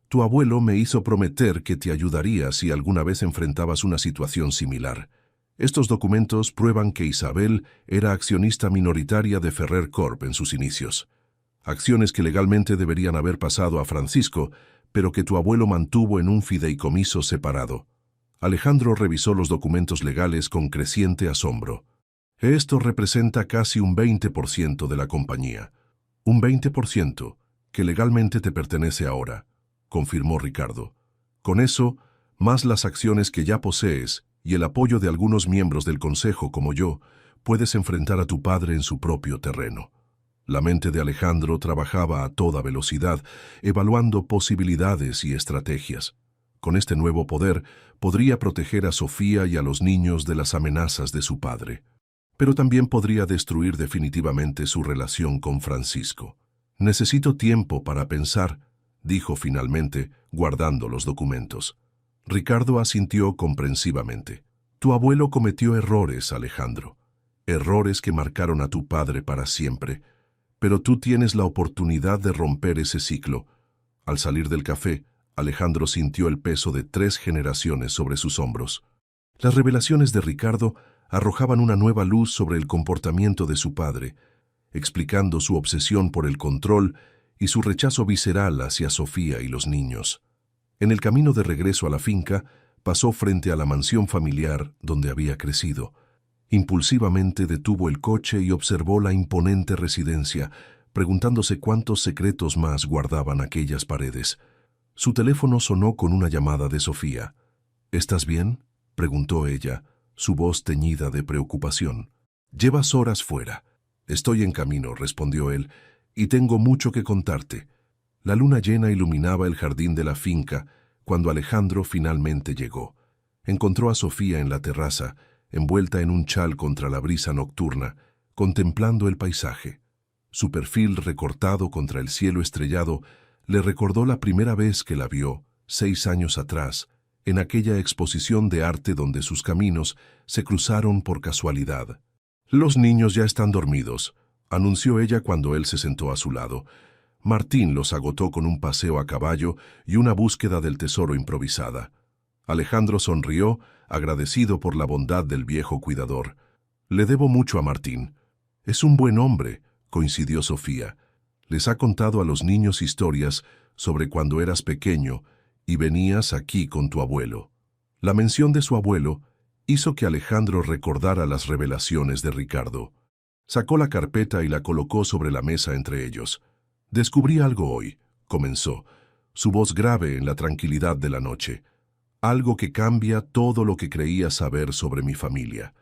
Speaker 1: «Tu abuelo me hizo prometer que te ayudaría si alguna vez enfrentabas una situación similar. Estos documentos prueban que Isabel era accionista minoritaria de Ferrer Corp en sus inicios. Acciones que legalmente deberían haber pasado a Francisco, pero que tu abuelo mantuvo en un fideicomiso separado. Alejandro revisó los documentos legales con creciente asombro. Esto representa casi un 20% de la compañía. Un 20% que legalmente te pertenece ahora, confirmó Ricardo. Con eso, más las acciones que ya posees y el apoyo de algunos miembros del consejo como yo, puedes enfrentar a tu padre en su propio terreno. La mente de Alejandro trabajaba a toda velocidad, evaluando posibilidades y estrategias. Con este nuevo poder, podría proteger a Sofía y a los niños de las amenazas de su padre. Pero también podría destruir definitivamente su relación con Francisco. Necesito tiempo para pensar, dijo finalmente, guardando los documentos. Ricardo asintió comprensivamente. Tu abuelo cometió errores, Alejandro. Errores que marcaron a tu padre para siempre. Pero tú tienes la oportunidad de romper ese ciclo. Al salir del café, Alejandro sintió el peso de 3 generaciones sobre sus hombros. Las revelaciones de Ricardo arrojaban una nueva luz sobre el comportamiento de su padre, explicando su obsesión por el control y su rechazo visceral hacia Sofía y los niños. En el camino de regreso a la finca, pasó frente a la mansión familiar donde había crecido. Impulsivamente detuvo el coche y observó la imponente residencia, preguntándose cuántos secretos más guardaban aquellas paredes. Su teléfono sonó con una llamada de Sofía. ¿Estás bien?, preguntó ella, su voz teñida de preocupación. Llevas horas fuera. Estoy en camino, respondió él, y tengo mucho que contarte. La luna llena iluminaba el jardín de la finca cuando Alejandro finalmente llegó. Encontró a Sofía en la terraza, envuelta en un chal contra la brisa nocturna, contemplando el paisaje. Su perfil recortado contra el cielo estrellado le recordó la primera vez que la vio, 6 años atrás, en aquella exposición de arte donde sus caminos se cruzaron por casualidad. «Los niños ya están dormidos», anunció ella cuando él se sentó a su lado. Martín los agotó con un paseo a caballo y una búsqueda del tesoro improvisada. Alejandro sonrió, agradecido por la bondad del viejo cuidador. «Le debo mucho a Martín. Es un buen hombre», coincidió Sofía. «Les ha contado a los niños historias sobre cuando eras pequeño y venías aquí con tu abuelo». La mención de su abuelo hizo que Alejandro recordara las revelaciones de Ricardo. Sacó la carpeta y la colocó sobre la mesa entre ellos. «Descubrí algo hoy», comenzó, su voz grave en la tranquilidad de la noche. «Algo que cambia todo lo que creía saber sobre mi familia».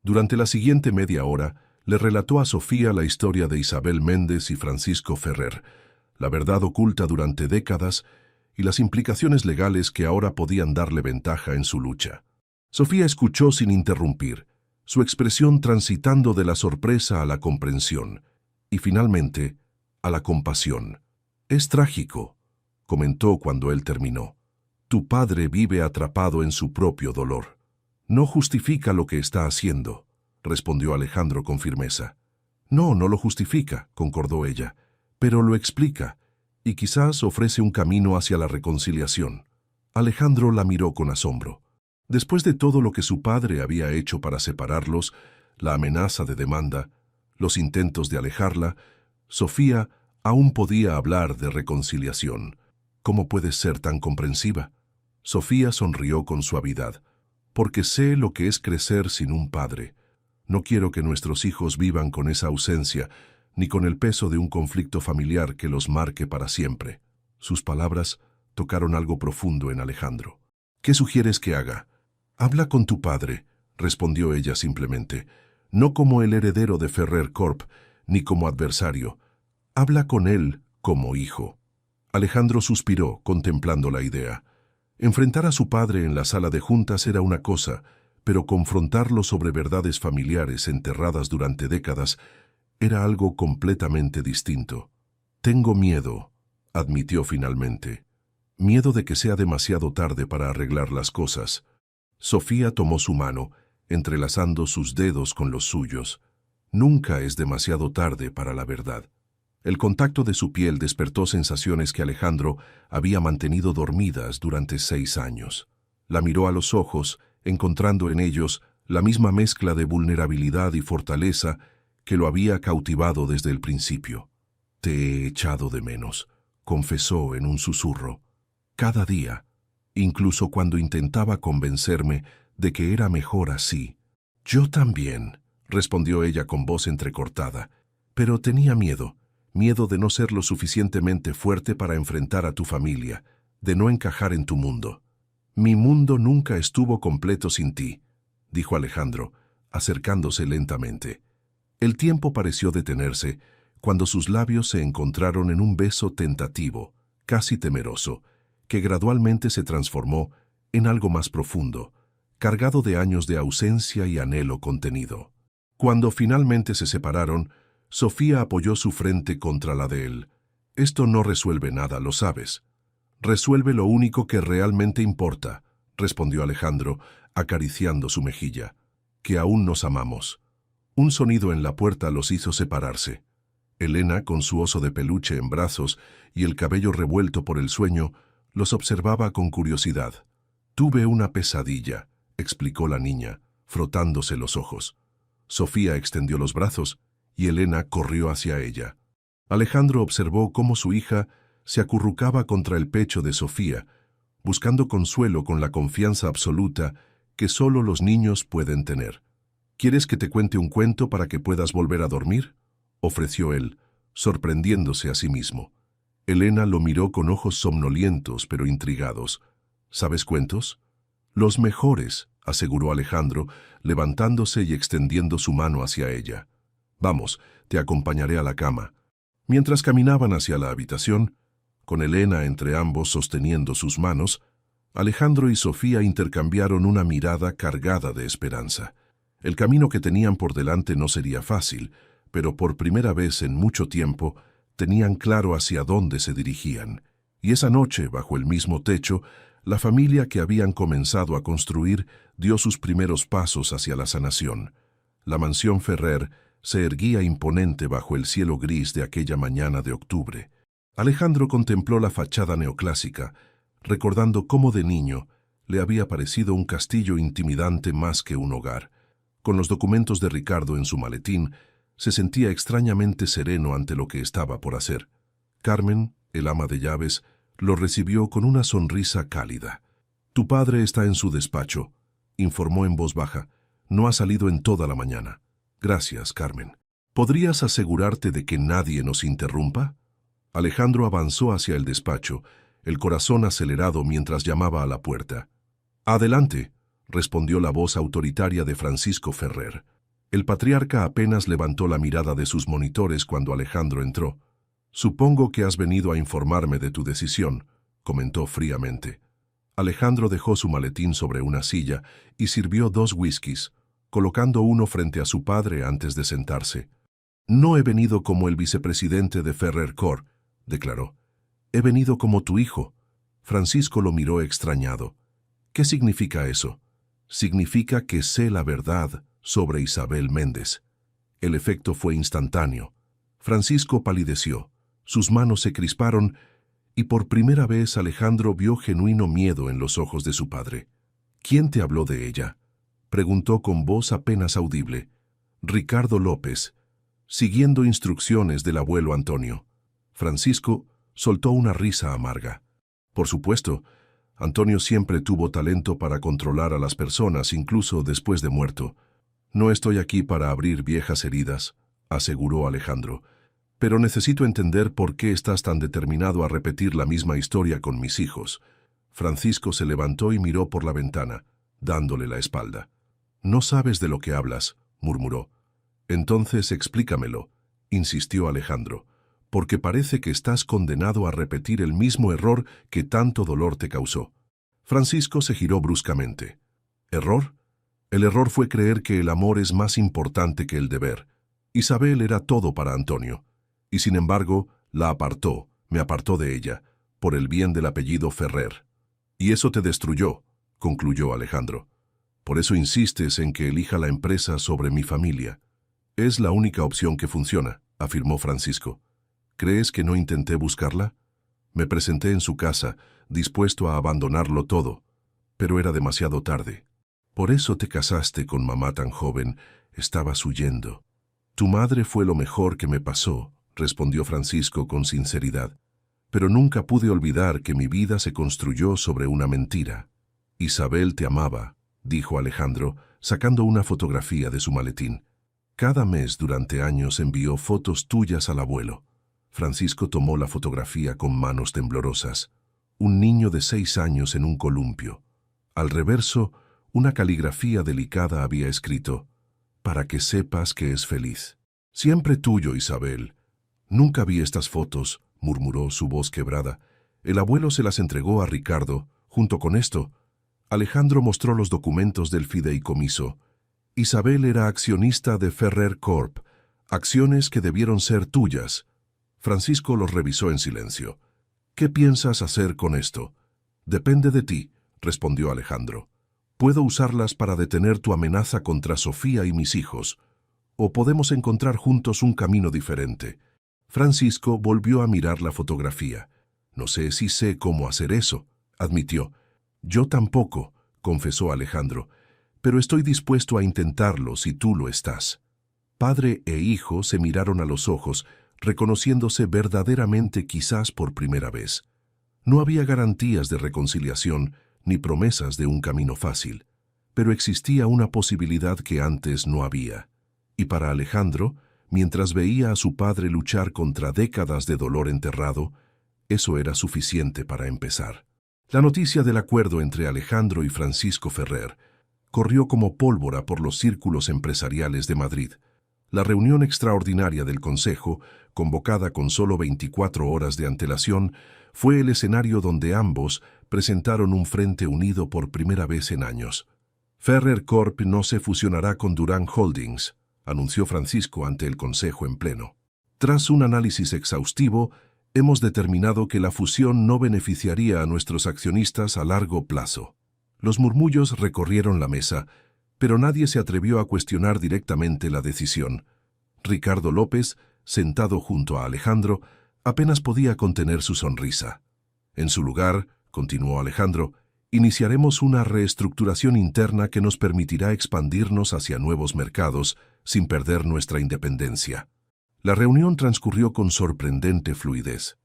Speaker 1: Durante la siguiente media hora, le relató a Sofía la historia de Isabel Méndez y Francisco Ferrer, la verdad oculta durante décadas y las implicaciones legales que ahora podían darle ventaja en su lucha. Sofía escuchó sin interrumpir, su expresión transitando de la sorpresa a la comprensión y finalmente a la compasión. «Es trágico», comentó cuando él terminó. «Tu padre vive atrapado en su propio dolor. No justifica lo que está haciendo», respondió Alejandro con firmeza. «No, no lo justifica», concordó ella, «pero lo explica y quizás ofrece un camino hacia la reconciliación». Alejandro la miró con asombro. Después de todo lo que su padre había hecho para separarlos, la amenaza de demanda, los intentos de alejarla, Sofía aún podía hablar de reconciliación. «¿Cómo puedes ser tan comprensiva?». Sofía sonrió con suavidad. «Porque sé lo que es crecer sin un padre. No quiero que nuestros hijos vivan con esa ausencia, ni con el peso de un conflicto familiar que los marque para siempre». Sus palabras tocaron algo profundo en Alejandro. «¿Qué sugieres que haga?». «Habla con tu padre», respondió ella simplemente. «No como el heredero de Ferrer Corp, ni como adversario. Habla con él como hijo». Alejandro suspiró, contemplando la idea. Enfrentar a su padre en la sala de juntas era una cosa, pero confrontarlo sobre verdades familiares enterradas durante décadas era algo completamente distinto. «Tengo miedo», admitió finalmente. «Miedo de que sea demasiado tarde para arreglar las cosas». Sofía tomó su mano, entrelazando sus dedos con los suyos. «Nunca es demasiado tarde para la verdad». El contacto de su piel despertó sensaciones que Alejandro había mantenido dormidas durante 6 años. La miró a los ojos, encontrando en ellos la misma mezcla de vulnerabilidad y fortaleza que lo había cautivado desde el principio. «Te he echado de menos», confesó en un susurro. «Cada día». incluso cuando intentaba convencerme de que era mejor así. Yo también, respondió ella con voz entrecortada, pero tenía miedo de no ser lo suficientemente fuerte para enfrentar a tu familia, de no encajar en tu mundo. Mi mundo nunca estuvo completo sin ti, dijo Alejandro, acercándose lentamente. El tiempo pareció detenerse cuando sus labios se encontraron en un beso tentativo, casi temeroso, que gradualmente se transformó en algo más profundo, cargado de años de ausencia y anhelo contenido. Cuando finalmente se separaron, Sofía apoyó su frente contra la de él. Esto no resuelve nada, lo sabes. Resuelve lo único que realmente importa, respondió Alejandro, acariciando su mejilla, que aún nos amamos. Un sonido en la puerta los hizo separarse. Elena, con su oso de peluche en brazos y el cabello revuelto por el sueño, los observaba con curiosidad. Tuve una pesadilla, explicó la niña, frotándose los ojos. Sofía extendió los brazos y Elena corrió hacia ella. Alejandro observó cómo su hija se acurrucaba contra el pecho de Sofía, buscando consuelo con la confianza absoluta que solo los niños pueden tener. ¿Quieres que te cuente un cuento para que puedas volver a dormir?, ofreció él, sorprendiéndose a sí mismo. Elena lo miró con ojos somnolientos pero intrigados. ¿Sabes cuentos? Los mejores, aseguró Alejandro, levantándose y extendiendo su mano hacia ella. Vamos, te acompañaré a la cama. Mientras caminaban hacia la habitación, con Elena entre ambos sosteniendo sus manos, Alejandro y Sofía intercambiaron una mirada cargada de esperanza. El camino que tenían por delante no sería fácil, pero por primera vez en mucho tiempo tenían claro hacia dónde se dirigían. Y esa noche, bajo el mismo techo, la familia que habían comenzado a construir dio sus primeros pasos hacia la sanación. La mansión Ferrer se erguía imponente bajo el cielo gris de aquella mañana de octubre. Alejandro contempló la fachada neoclásica, recordando cómo de niño le había parecido un castillo intimidante más que un hogar. Con los documentos de Ricardo en su maletín, se sentía extrañamente sereno ante lo que estaba por hacer. Carmen, el ama de llaves, lo recibió con una sonrisa cálida. «Tu padre está en su despacho», informó en voz baja. «No ha salido en toda la mañana». «Gracias, Carmen. ¿Podrías asegurarte de que nadie nos interrumpa?» Alejandro avanzó hacia el despacho, el corazón acelerado mientras llamaba a la puerta. «Adelante», respondió la voz autoritaria de Francisco Ferrer. El patriarca apenas levantó la mirada de sus monitores cuando Alejandro entró. «Supongo que has venido a informarme de tu decisión», comentó fríamente. Alejandro dejó su maletín sobre una silla y sirvió 2 whiskies, colocando uno frente a su padre antes de sentarse. «No he venido como el vicepresidente de Ferrer Corp», declaró. «He venido como tu hijo». Francisco lo miró extrañado. «¿Qué significa eso?» «Significa que sé la verdad sobre Isabel Méndez». El efecto fue instantáneo. Francisco palideció, sus manos se crisparon y por primera vez Alejandro vio genuino miedo en los ojos de su padre. «¿Quién te habló de ella?», preguntó con voz apenas audible. «Ricardo López, siguiendo instrucciones del abuelo Antonio». Francisco soltó una risa amarga. Por supuesto, Antonio siempre tuvo talento para controlar a las personas, incluso después de muerto. «No estoy aquí para abrir viejas heridas», aseguró Alejandro, «pero necesito entender por qué estás tan determinado a repetir la misma historia con mis hijos». Francisco se levantó y miró por la ventana, dándole la espalda. «No sabes de lo que hablas», murmuró. «Entonces explícamelo», insistió Alejandro, «porque parece que estás condenado a repetir el mismo error que tanto dolor te causó». Francisco se giró bruscamente. «¿Error? El error fue creer que el amor es más importante que el deber. Isabel era todo para Antonio, y sin embargo la apartó, me apartó de ella, por el bien del apellido Ferrer. Y eso te destruyó», concluyó Alejandro. «Por eso insistes en que elija la empresa sobre mi familia». «Es la única opción que funciona», afirmó Francisco. «¿Crees que no intenté buscarla? Me presenté en su casa, dispuesto a abandonarlo todo, pero era demasiado tarde. Por eso te casaste con mamá tan joven, estabas huyendo». «Tu madre fue lo mejor que me pasó», respondió Francisco con sinceridad. Pero nunca pude olvidar que mi vida se construyó sobre una mentira. Isabel te amaba, dijo Alejandro, sacando una fotografía de su maletín. Cada mes durante años envió fotos tuyas al abuelo. Francisco tomó la fotografía con manos temblorosas. Un niño de 6 años en un columpio. Al reverso, una caligrafía delicada había escrito: para que sepas que es feliz. Siempre tuyo, Isabel. Nunca vi estas fotos, murmuró su voz quebrada. El abuelo se las entregó a Ricardo. Junto con esto, Alejandro mostró los documentos del fideicomiso. Isabel era accionista de Ferrer Corp, acciones que debieron ser tuyas. Francisco los revisó en silencio. ¿Qué piensas hacer con esto? Depende de ti, respondió Alejandro. Puedo usarlas para detener tu amenaza contra Sofía y mis hijos, o podemos encontrar juntos un camino diferente. Francisco volvió a mirar la fotografía. No sé si sé cómo hacer eso, admitió. Yo tampoco, confesó Alejandro, pero estoy dispuesto a intentarlo si tú lo estás. Padre e hijo se miraron a los ojos, reconociéndose verdaderamente quizás por primera vez. No había garantías de reconciliación ni promesas de un camino fácil, pero existía una posibilidad que antes no había. Y para Alejandro, mientras veía a su padre luchar contra décadas de dolor enterrado, eso era suficiente para empezar. La noticia del acuerdo entre Alejandro y Francisco Ferrer corrió como pólvora por los círculos empresariales de Madrid. La reunión extraordinaria del Consejo, convocada con solo 24 horas de antelación, fue el escenario donde ambos presentaron un frente unido por primera vez en años. Ferrer Corp no se fusionará con Durán Holdings, anunció Francisco ante el Consejo en pleno. Tras un análisis exhaustivo, hemos determinado que la fusión no beneficiaría a nuestros accionistas a largo plazo. Los murmullos recorrieron la mesa, pero nadie se atrevió a cuestionar directamente la decisión. Ricardo López, sentado junto a Alejandro, apenas podía contener su sonrisa. En su lugar, continuó Alejandro, iniciaremos una reestructuración interna que nos permitirá expandirnos hacia nuevos mercados sin perder nuestra independencia. La reunión transcurrió con sorprendente fluidez.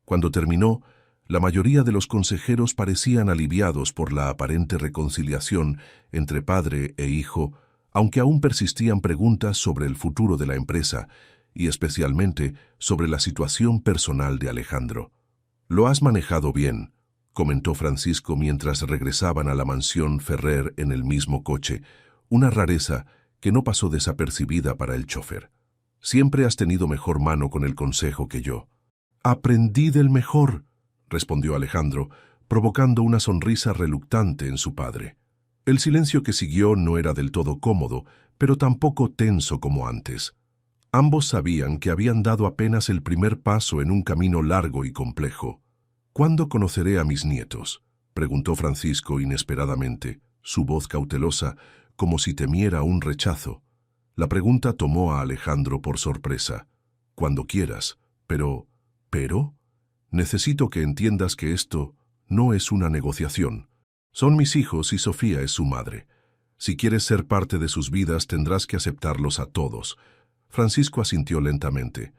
Speaker 1: Cuando terminó, la mayoría de los consejeros parecían aliviados por la aparente reconciliación entre padre e hijo, aunque aún persistían preguntas sobre el futuro de la empresa y especialmente sobre la situación personal de Alejandro. «Lo has manejado bien», comentó Francisco mientras regresaban a la mansión Ferrer en el mismo coche, una rareza que no pasó desapercibida para el chofer. «Siempre has tenido mejor mano con el consejo que yo». «Aprendí del mejor», respondió Alejandro, provocando una sonrisa reluctante en su padre. El silencio que siguió no era del todo cómodo, pero tampoco tenso como antes. Ambos sabían que habían dado apenas el primer paso en un camino largo y complejo. «¿Cuándo conoceré a mis nietos?», preguntó Francisco inesperadamente, su voz cautelosa, como si temiera un rechazo. La pregunta tomó a Alejandro por sorpresa. «Cuando quieras, pero... ¿pero? Necesito que entiendas que esto no es una negociación. Son mis hijos y Sofía es su madre. Si quieres ser parte de sus vidas, tendrás que aceptarlos a todos». Francisco asintió lentamente.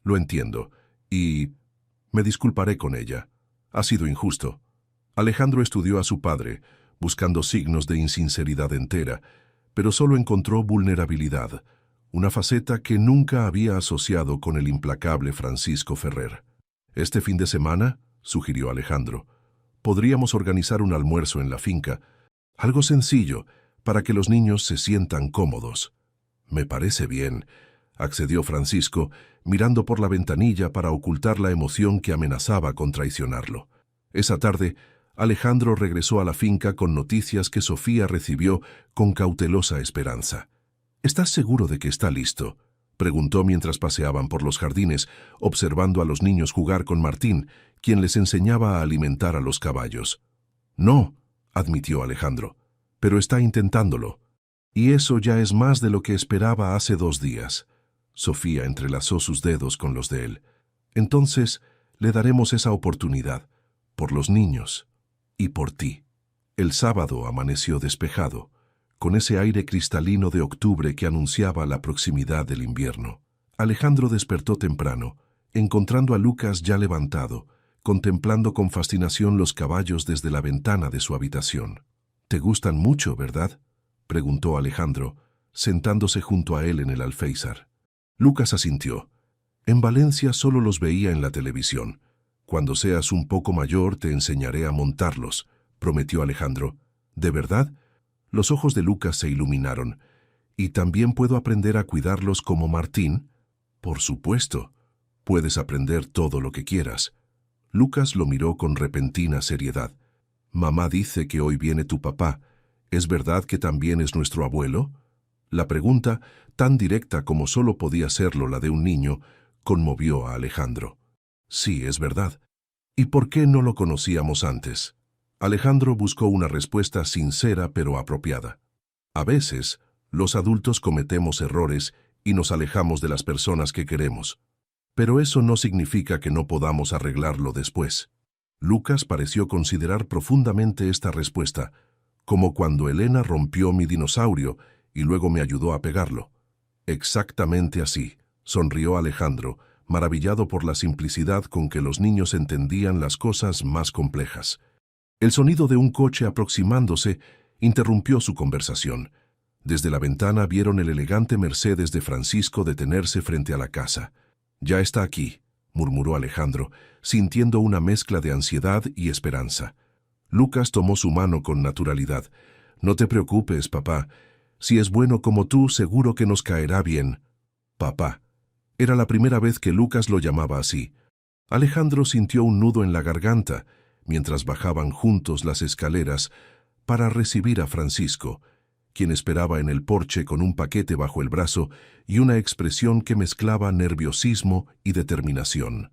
Speaker 1: «Lo entiendo, y me disculparé con ella. Ha sido injusto». Alejandro estudió a su padre, buscando signos de insinceridad entera, pero solo encontró vulnerabilidad, una faceta que nunca había asociado con el implacable Francisco Ferrer. «Este fin de semana», sugirió Alejandro, «podríamos organizar un almuerzo en la finca, algo sencillo, para que los niños se sientan cómodos». «Me parece bien», accedió Francisco, mirando por la ventanilla para ocultar la emoción que amenazaba con traicionarlo. Esa tarde, Alejandro regresó a la finca con noticias que Sofía recibió con cautelosa esperanza. «¿Estás seguro de que está listo?», preguntó mientras paseaban por los jardines, observando a los niños jugar con Martín, quien les enseñaba a alimentar a los caballos. «No», admitió Alejandro, «pero está intentándolo. Y eso ya es más de lo que esperaba hace 2 días». Sofía entrelazó sus dedos con los de él. «Entonces, le daremos esa oportunidad, por los niños y por ti». El sábado amaneció despejado, con ese aire cristalino de octubre que anunciaba la proximidad del invierno. Alejandro despertó temprano, encontrando a Lucas ya levantado, contemplando con fascinación los caballos desde la ventana de su habitación. «Te gustan mucho, ¿verdad?», preguntó Alejandro, sentándose junto a él en el alféizar. Lucas asintió. «En Valencia solo los veía en la televisión. Cuando seas un poco mayor te enseñaré a montarlos», prometió Alejandro. «¿De verdad?». Los ojos de Lucas se iluminaron. «¿Y también puedo aprender a cuidarlos como Martín?». «Por supuesto. Puedes aprender todo lo que quieras». Lucas lo miró con repentina seriedad. «Mamá dice que hoy viene tu papá. ¿Es verdad que también es nuestro abuelo?». La pregunta, tan directa como solo podía serlo la de un niño, conmovió a Alejandro. «Sí, es verdad. ¿Y por qué no lo conocíamos antes?». Alejandro buscó una respuesta sincera pero apropiada. «A veces, los adultos cometemos errores y nos alejamos de las personas que queremos. Pero eso no significa que no podamos arreglarlo después». Lucas pareció considerar profundamente esta respuesta, como cuando Elena rompió mi dinosaurio y luego me ayudó a pegarlo. «Exactamente así», sonrió Alejandro, maravillado por la simplicidad con que los niños entendían las cosas más complejas. El sonido de un coche aproximándose interrumpió su conversación. Desde la ventana vieron el elegante Mercedes de Francisco detenerse frente a la casa. «Ya está aquí», murmuró Alejandro, sintiendo una mezcla de ansiedad y esperanza. Lucas tomó su mano con naturalidad. «No te preocupes, papá. Si es bueno como tú, seguro que nos caerá bien». «Papá». Era la primera vez que Lucas lo llamaba así. Alejandro sintió un nudo en la garganta mientras bajaban juntos las escaleras para recibir a Francisco, quien esperaba en el porche con un paquete bajo el brazo y una expresión que mezclaba nerviosismo y determinación.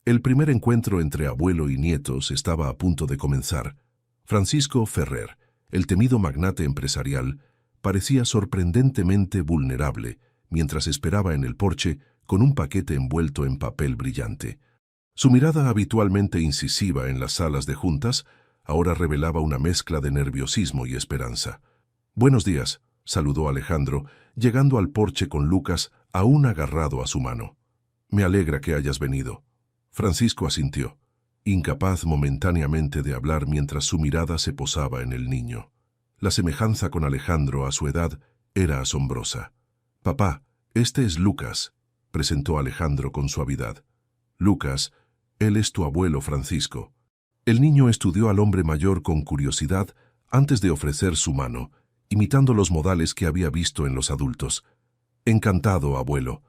Speaker 1: El primer encuentro entre abuelo y nietos estaba a punto de comenzar. Francisco Ferrer, el temido magnate empresarial, parecía sorprendentemente vulnerable mientras esperaba en el porche con un paquete envuelto en papel brillante. Su mirada habitualmente incisiva en las salas de juntas ahora revelaba una mezcla de nerviosismo y esperanza. «Buenos días», saludó Alejandro, llegando al porche con Lucas aún agarrado a su mano. «Me alegra que hayas venido». Francisco asintió, incapaz momentáneamente de hablar mientras su mirada se posaba en el niño. La semejanza con Alejandro a su edad era asombrosa. «Papá, este es Lucas», presentó Alejandro con suavidad. «Lucas, él es tu abuelo Francisco». El niño estudió al hombre mayor con curiosidad antes de ofrecer su mano, imitando los modales que había visto en los adultos. «Encantado, abuelo».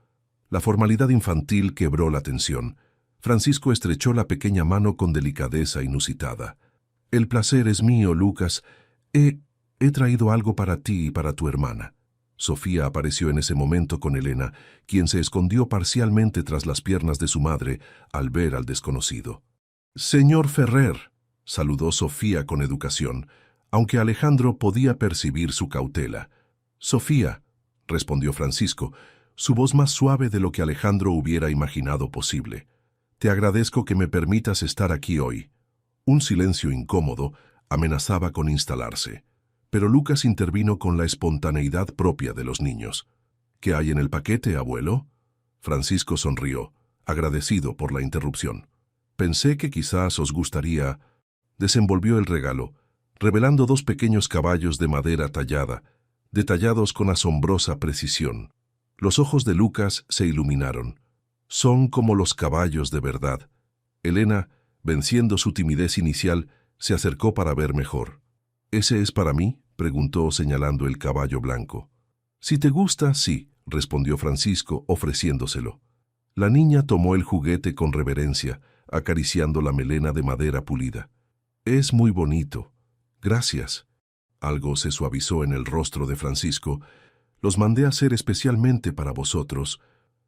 Speaker 1: La formalidad infantil quebró la tensión. Francisco estrechó la pequeña mano con delicadeza inusitada. «El placer es mío, Lucas. He traído algo para ti y para tu hermana». Sofía apareció en ese momento con Elena, quien se escondió parcialmente tras las piernas de su madre al ver al desconocido. «Señor Ferrer», saludó Sofía con educación, aunque Alejandro podía percibir su cautela. «Sofía», respondió Francisco, su voz más suave de lo que Alejandro hubiera imaginado posible. «Te agradezco que me permitas estar aquí hoy». Un silencio incómodo amenazaba con instalarse, pero Lucas intervino con la espontaneidad propia de los niños. «¿Qué hay en el paquete, abuelo?». Francisco sonrió, agradecido por la interrupción. «Pensé que quizás os gustaría». Desenvolvió el regalo, revelando dos pequeños caballos de madera tallada, detallados con asombrosa precisión. Los ojos de Lucas se iluminaron. «Son como los caballos de verdad». Elena, venciendo su timidez inicial, se acercó para ver mejor. «¿Ese es para mí?», preguntó señalando el caballo blanco. «Si te gusta, sí», respondió Francisco, ofreciéndoselo. La niña tomó el juguete con reverencia, acariciando la melena de madera pulida. «Es muy bonito. Gracias». Algo se suavizó en el rostro de Francisco. «Los mandé a hacer especialmente para vosotros».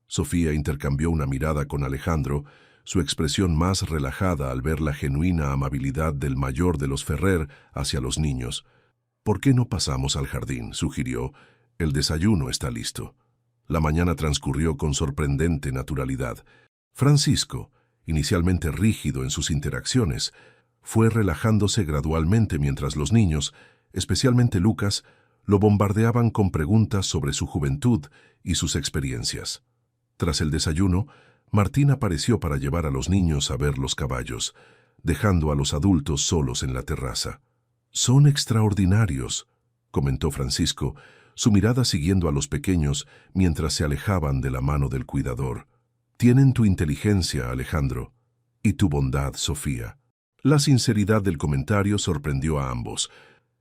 Speaker 1: Sofía intercambió una mirada con Alejandro, su expresión más relajada al ver la genuina amabilidad del mayor de los Ferrer hacia los niños. «¿Por qué no pasamos al jardín?», sugirió. «El desayuno está listo». La mañana transcurrió con sorprendente naturalidad. Francisco, inicialmente rígido en sus interacciones, fue relajándose gradualmente mientras los niños, especialmente Lucas, lo bombardeaban con preguntas sobre su juventud y sus experiencias. Tras el desayuno, Martín apareció para llevar a los niños a ver los caballos, dejando a los adultos solos en la terraza. «Son extraordinarios», comentó Francisco, su mirada siguiendo a los pequeños mientras se alejaban de la mano del cuidador. «Tienen tu inteligencia, Alejandro, y tu bondad, Sofía». La sinceridad del comentario sorprendió a ambos.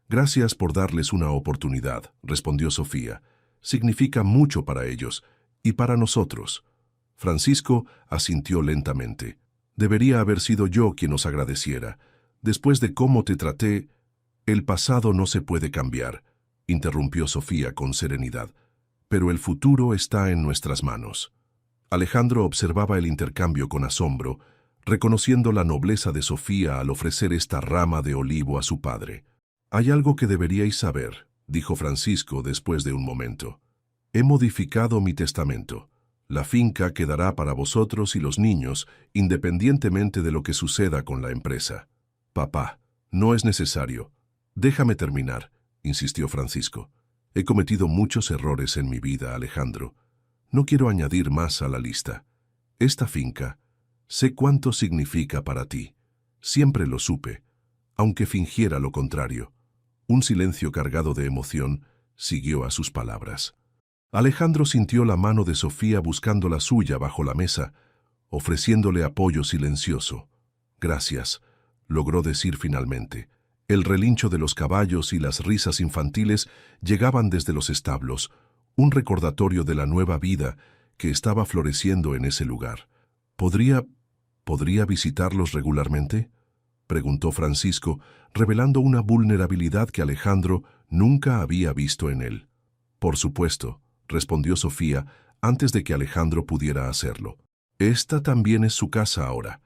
Speaker 1: «Gracias por darles una oportunidad», respondió Sofía. «Significa mucho para ellos y para nosotros». Francisco asintió lentamente. «Debería haber sido yo quien os agradeciera. Después de cómo te traté, el pasado no se puede cambiar», interrumpió Sofía con serenidad. «Pero el futuro está en nuestras manos». Alejandro observaba el intercambio con asombro, reconociendo la nobleza de Sofía al ofrecer esta rama de olivo a su padre. «Hay algo que deberíais saber», dijo Francisco después de un momento. «He modificado mi testamento. La finca quedará para vosotros y los niños, independientemente de lo que suceda con la empresa». «Papá, no es necesario. Déjame terminar», insistió Francisco. «He cometido muchos errores en mi vida, Alejandro. No quiero añadir más a la lista. Esta finca, sé cuánto significa para ti. Siempre lo supe, aunque fingiera lo contrario». Un silencio cargado de emoción siguió a sus palabras. Alejandro sintió la mano de Sofía buscando la suya bajo la mesa, ofreciéndole apoyo silencioso. «Gracias», logró decir finalmente. El relincho de los caballos y las risas infantiles llegaban desde los establos, un recordatorio de la nueva vida que estaba floreciendo en ese lugar. ¿Podría visitarlos regularmente?», preguntó Francisco, revelando una vulnerabilidad que Alejandro nunca había visto en él. «Por supuesto», respondió Sofía antes de que Alejandro pudiera hacerlo. «Esta también es su casa ahora».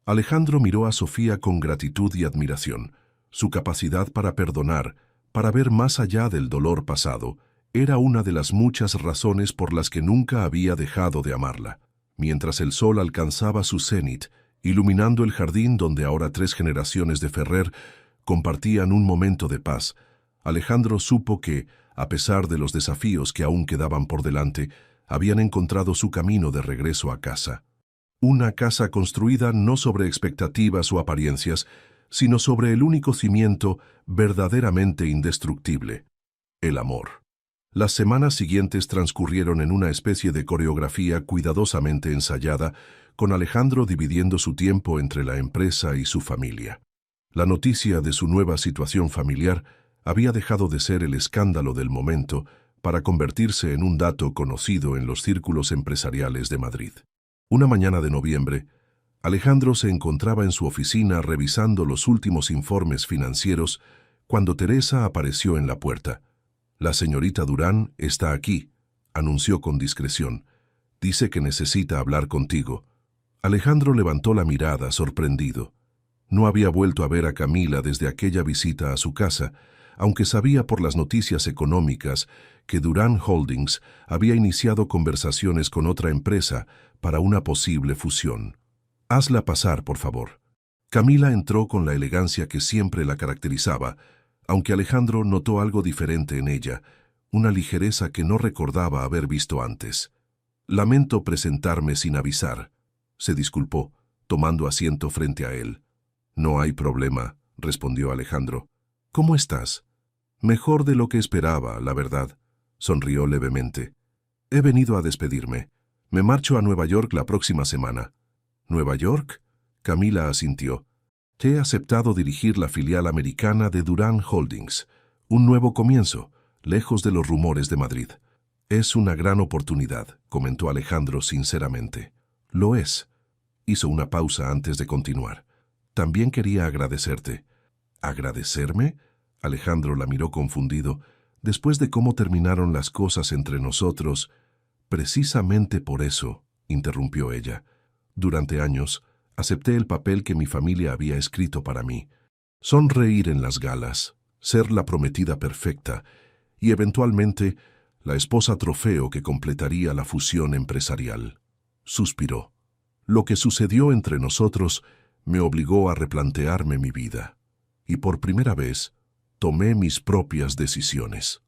Speaker 1: Alejandro miró a Sofía con gratitud y admiración. Su capacidad para perdonar, para ver más allá del dolor pasado, era una de las muchas razones por las que nunca había dejado de amarla. Mientras el sol alcanzaba su cenit, iluminando el jardín donde ahora 3 generaciones de Ferrer compartían un momento de paz, Alejandro supo que, a pesar de los desafíos que aún quedaban por delante, habían encontrado su camino de regreso a casa. Una casa construida no sobre expectativas o apariencias, sino sobre el único cimiento verdaderamente indestructible: el amor. Las semanas siguientes transcurrieron en una especie de coreografía cuidadosamente ensayada, con Alejandro dividiendo su tiempo entre la empresa y su familia. La noticia de su nueva situación familiar había dejado de ser el escándalo del momento para convertirse en un dato conocido en los círculos empresariales de Madrid. Una mañana de noviembre, Alejandro se encontraba en su oficina revisando los últimos informes financieros cuando Teresa apareció en la puerta. «La señorita Durán está aquí», anunció con discreción. «Dice que necesita hablar contigo». Alejandro levantó la mirada, sorprendido. No había vuelto a ver a Camila desde aquella visita a su casa, aunque sabía por las noticias económicas que Durán Holdings había iniciado conversaciones con otra empresa para una posible fusión. «Hazla pasar, por favor». Camila entró con la elegancia que siempre la caracterizaba, aunque Alejandro notó algo diferente en ella, una ligereza que no recordaba haber visto antes. «Lamento presentarme sin avisar», se disculpó, tomando asiento frente a él. «No hay problema», respondió Alejandro. «¿Cómo estás?» «Mejor de lo que esperaba, la verdad», sonrió levemente. «He venido a despedirme. Me marcho a Nueva York la próxima semana». «¿Nueva York?», Camila asintió. «Te he aceptado dirigir la filial americana de Durán Holdings. Un nuevo comienzo, lejos de los rumores de Madrid». «Es una gran oportunidad», comentó Alejandro sinceramente. «Lo es». Hizo una pausa antes de continuar. «También quería agradecerte». «¿Agradecerme?», Alejandro la miró confundido. «Después de cómo terminaron las cosas entre nosotros». «Precisamente por eso», interrumpió ella. «Durante años, acepté el papel que mi familia había escrito para mí. Sonreír en las galas, ser la prometida perfecta y, eventualmente, la esposa trofeo que completaría la fusión empresarial». Suspiró. «Lo que sucedió entre nosotros me obligó a replantearme mi vida. Y por primera vez, tomé mis propias decisiones».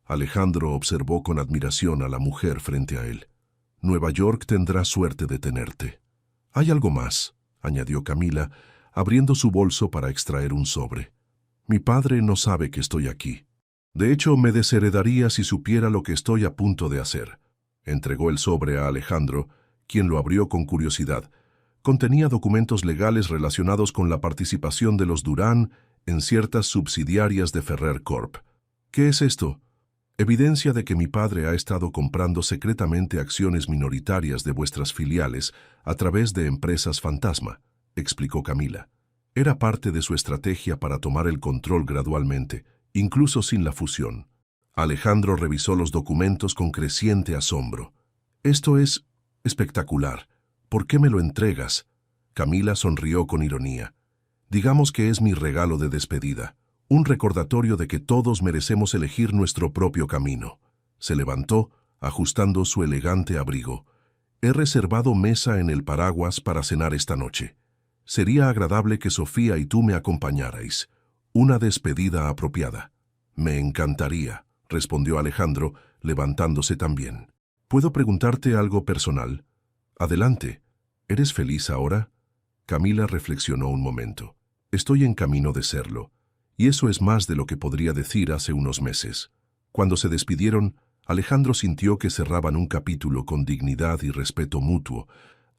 Speaker 1: Alejandro observó con admiración a la mujer frente a él. Nueva York tendrá suerte de tenerte. Hay algo más, añadió Camila, abriendo su bolso para extraer un sobre. Mi padre no sabe que estoy aquí. De hecho, me desheredaría si supiera lo que estoy a punto de hacer. Entregó el sobre a Alejandro, quien lo abrió con curiosidad. Contenía documentos legales relacionados con la participación de los Durán en ciertas subsidiarias de Ferrer Corp. ¿Qué es esto? Evidencia de que mi padre ha estado comprando secretamente acciones minoritarias de vuestras filiales a través de empresas fantasma, explicó Camila. Era parte de su estrategia para tomar el control gradualmente, incluso sin la fusión. Alejandro revisó los documentos con creciente asombro. Esto es espectacular. ¿Por qué me lo entregas? Camila sonrió con ironía. Digamos que es mi regalo de despedida. Un recordatorio de que todos merecemos elegir nuestro propio camino. Se levantó, ajustando su elegante abrigo. He reservado mesa en el paraguas para cenar esta noche. Sería agradable que Sofía y tú me acompañarais. Una despedida apropiada. Me encantaría, respondió Alejandro, levantándose también. ¿Puedo preguntarte algo personal? Adelante. ¿Eres feliz ahora? Camila reflexionó un momento. Estoy en camino de serlo. Y eso es más de lo que podría decir hace unos meses. Cuando se despidieron, Alejandro sintió que cerraban un capítulo con dignidad y respeto mutuo,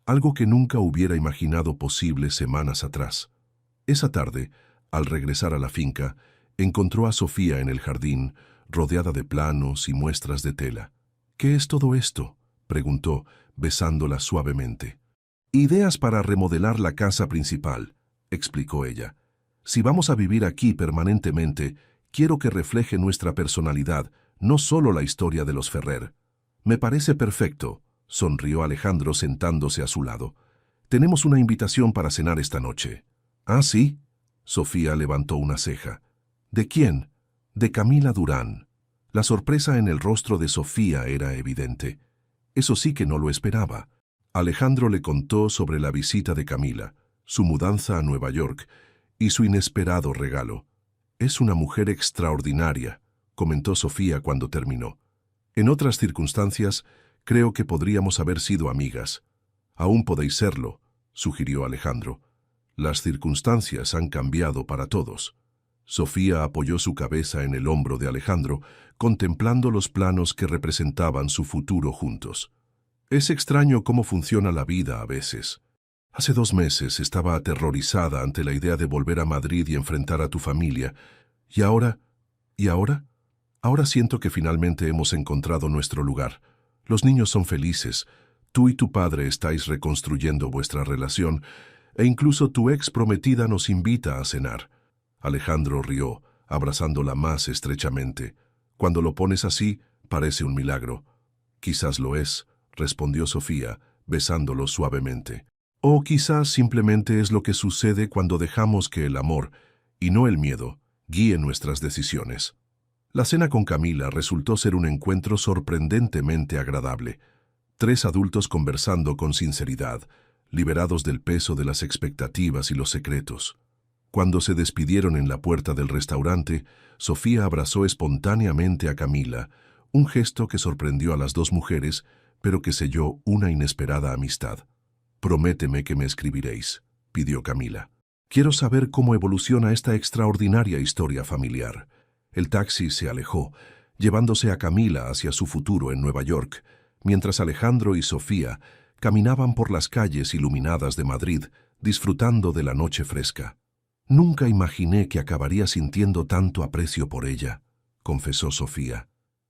Speaker 1: algo que nunca hubiera imaginado posible semanas atrás. Esa tarde, al regresar a la finca, encontró a Sofía en el jardín, rodeada de planos y muestras de tela. ¿Qué es todo esto?, preguntó, besándola suavemente. Ideas para remodelar la casa principal, explicó ella. Si vamos a vivir aquí permanentemente, quiero que refleje nuestra personalidad, no solo la historia de los Ferrer. Me parece perfecto, sonrió Alejandro sentándose a su lado. Tenemos una invitación para cenar esta noche. ¿Ah, sí? Sofía levantó una ceja. ¿De quién? De Camila Durán. La sorpresa en el rostro de Sofía era evidente. Eso sí que no lo esperaba. Alejandro le contó sobre la visita de Camila, su mudanza a Nueva York y su inesperado regalo. Es una mujer extraordinaria, comentó Sofía cuando terminó. En otras circunstancias, creo que podríamos haber sido amigas. Aún podéis serlo, sugirió Alejandro. Las circunstancias han cambiado para todos. Sofía apoyó su cabeza en el hombro de Alejandro, contemplando los planos que representaban su futuro juntos. Es extraño cómo funciona la vida a veces. Hace 2 meses estaba aterrorizada ante la idea de volver a Madrid y enfrentar a tu familia. ¿Y ahora? ¿Y ahora? Ahora siento que finalmente hemos encontrado nuestro lugar. Los niños son felices. Tú y tu padre estáis reconstruyendo vuestra relación, e incluso tu ex prometida nos invita a cenar. Alejandro rió, abrazándola más estrechamente. Cuando lo pones así, parece un milagro. Quizás lo es, respondió Sofía, besándolo suavemente. O quizás simplemente es lo que sucede cuando dejamos que el amor, y no el miedo, guíe nuestras decisiones. La cena con Camila resultó ser un encuentro sorprendentemente agradable. 3 adultos conversando con sinceridad, liberados del peso de las expectativas y los secretos. Cuando se despidieron en la puerta del restaurante, Sofía abrazó espontáneamente a Camila, un gesto que sorprendió a las 2 mujeres, pero que selló una inesperada amistad. «Prométeme que me escribiréis», pidió Camila. «Quiero saber cómo evoluciona esta extraordinaria historia familiar». El taxi se alejó, llevándose a Camila hacia su futuro en Nueva York, mientras Alejandro y Sofía caminaban por las calles iluminadas de Madrid, disfrutando de la noche fresca. «Nunca imaginé que acabaría sintiendo tanto aprecio por ella», confesó Sofía.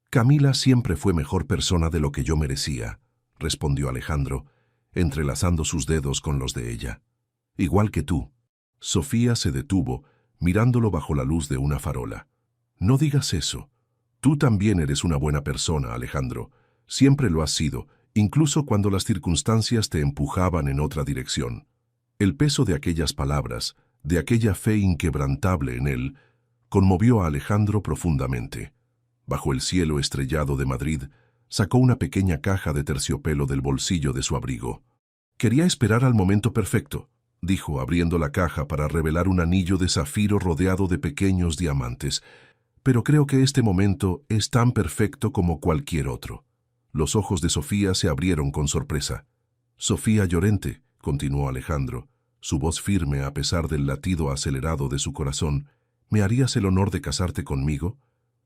Speaker 1: «Camila siempre fue mejor persona de lo que yo merecía», respondió Alejandro, entrelazando sus dedos con los de ella. «Igual que tú». Sofía se detuvo, mirándolo bajo la luz de una farola. «No digas eso. Tú también eres una buena persona, Alejandro. Siempre lo has sido, incluso cuando las circunstancias te empujaban en otra dirección». El peso de aquellas palabras, de aquella fe inquebrantable en él, conmovió a Alejandro profundamente. Bajo el cielo estrellado de Madrid, sacó una pequeña caja de terciopelo del bolsillo de su abrigo. «Quería esperar al momento perfecto», dijo, abriendo la caja para revelar un anillo de zafiro rodeado de pequeños diamantes. «Pero creo que este momento es tan perfecto como cualquier otro». Los ojos de Sofía se abrieron con sorpresa. «Sofía Llorente», continuó Alejandro, su voz firme a pesar del latido acelerado de su corazón, «¿me harías el honor de casarte conmigo?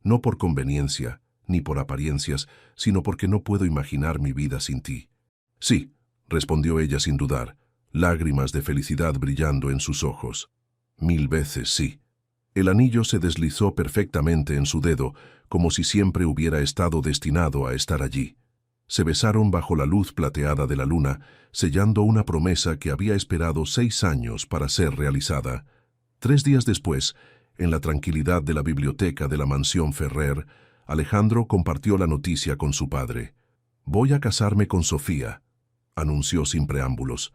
Speaker 1: No por conveniencia, ni por apariencias, sino porque no puedo imaginar mi vida sin ti». «Sí», respondió ella sin dudar, lágrimas de felicidad brillando en sus ojos. «1000 veces sí». El anillo se deslizó perfectamente en su dedo, como si siempre hubiera estado destinado a estar allí. Se besaron bajo la luz plateada de la luna, sellando una promesa que había esperado 6 años para ser realizada. 3 días después, en la tranquilidad de la biblioteca de la mansión Ferrer, Alejandro compartió la noticia con su padre. «Voy a casarme con Sofía», anunció sin preámbulos.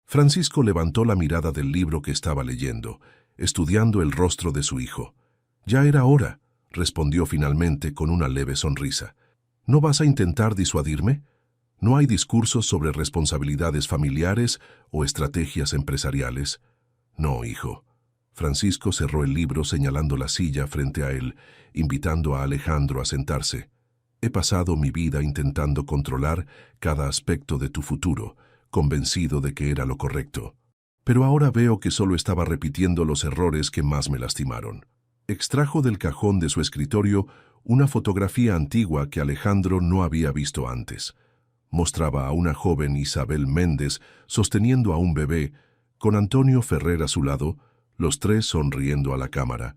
Speaker 1: Francisco levantó la mirada del libro que estaba leyendo, estudiando el rostro de su hijo. «Ya era hora», respondió finalmente con una leve sonrisa. «¿No vas a intentar disuadirme? ¿No hay discursos sobre responsabilidades familiares o estrategias empresariales?» «No, hijo». Francisco cerró el libro señalando la silla frente a él, invitando a Alejandro a sentarse. «He pasado mi vida intentando controlar cada aspecto de tu futuro, convencido de que era lo correcto. Pero ahora veo que solo estaba repitiendo los errores que más me lastimaron». Extrajo del cajón de su escritorio una fotografía antigua que Alejandro no había visto antes. Mostraba a una joven Isabel Méndez sosteniendo a un bebé, con Antonio Ferrer a su lado, los tres sonriendo a la cámara.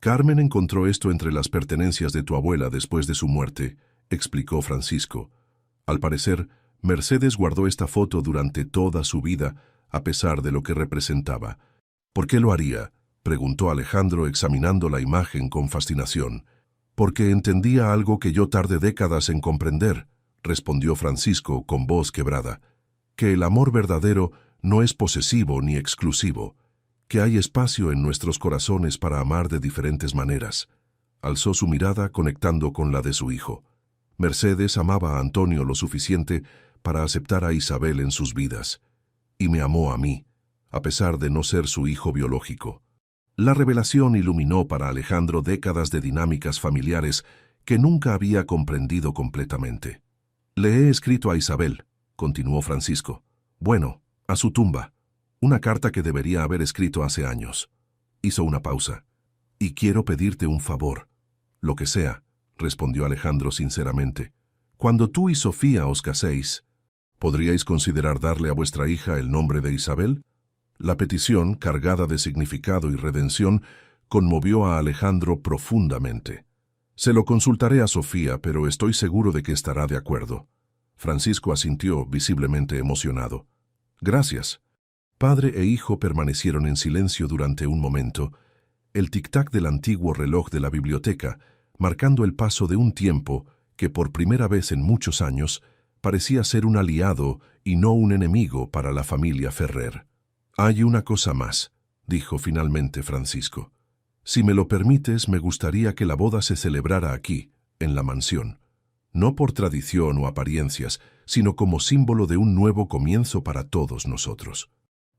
Speaker 1: «Carmen encontró esto entre las pertenencias de tu abuela después de su muerte», explicó Francisco. Al parecer, Mercedes guardó esta foto durante toda su vida, a pesar de lo que representaba. «¿Por qué lo haría?», preguntó Alejandro examinando la imagen con fascinación. «Porque entendía algo que yo tardé décadas en comprender», respondió Francisco con voz quebrada, «que el amor verdadero no es posesivo ni exclusivo, que hay espacio en nuestros corazones para amar de diferentes maneras». Alzó su mirada conectando con la de su hijo. Mercedes amaba a Antonio lo suficiente para aceptar a Isabel en sus vidas, y me amó a mí, a pesar de no ser su hijo biológico. La revelación iluminó para Alejandro décadas de dinámicas familiares que nunca había comprendido completamente. «Le he escrito a Isabel», continuó Francisco. «Bueno, a su tumba. Una carta que debería haber escrito hace años». Hizo una pausa. «Y quiero pedirte un favor». «Lo que sea», respondió Alejandro sinceramente. «Cuando tú y Sofía os caséis, ¿podríais considerar darle a vuestra hija el nombre de Isabel?». La petición, cargada de significado y redención, conmovió a Alejandro profundamente. «Se lo consultaré a Sofía, pero estoy seguro de que estará de acuerdo». Francisco asintió, visiblemente emocionado. «Gracias». Padre e hijo permanecieron en silencio durante un momento, el tic-tac del antiguo reloj de la biblioteca, marcando el paso de un tiempo que por primera vez en muchos años parecía ser un aliado y no un enemigo para la familia Ferrer. «Hay una cosa más», dijo finalmente Francisco. «Si me lo permites, me gustaría que la boda se celebrara aquí, en la mansión. No por tradición o apariencias, sino como símbolo de un nuevo comienzo para todos nosotros».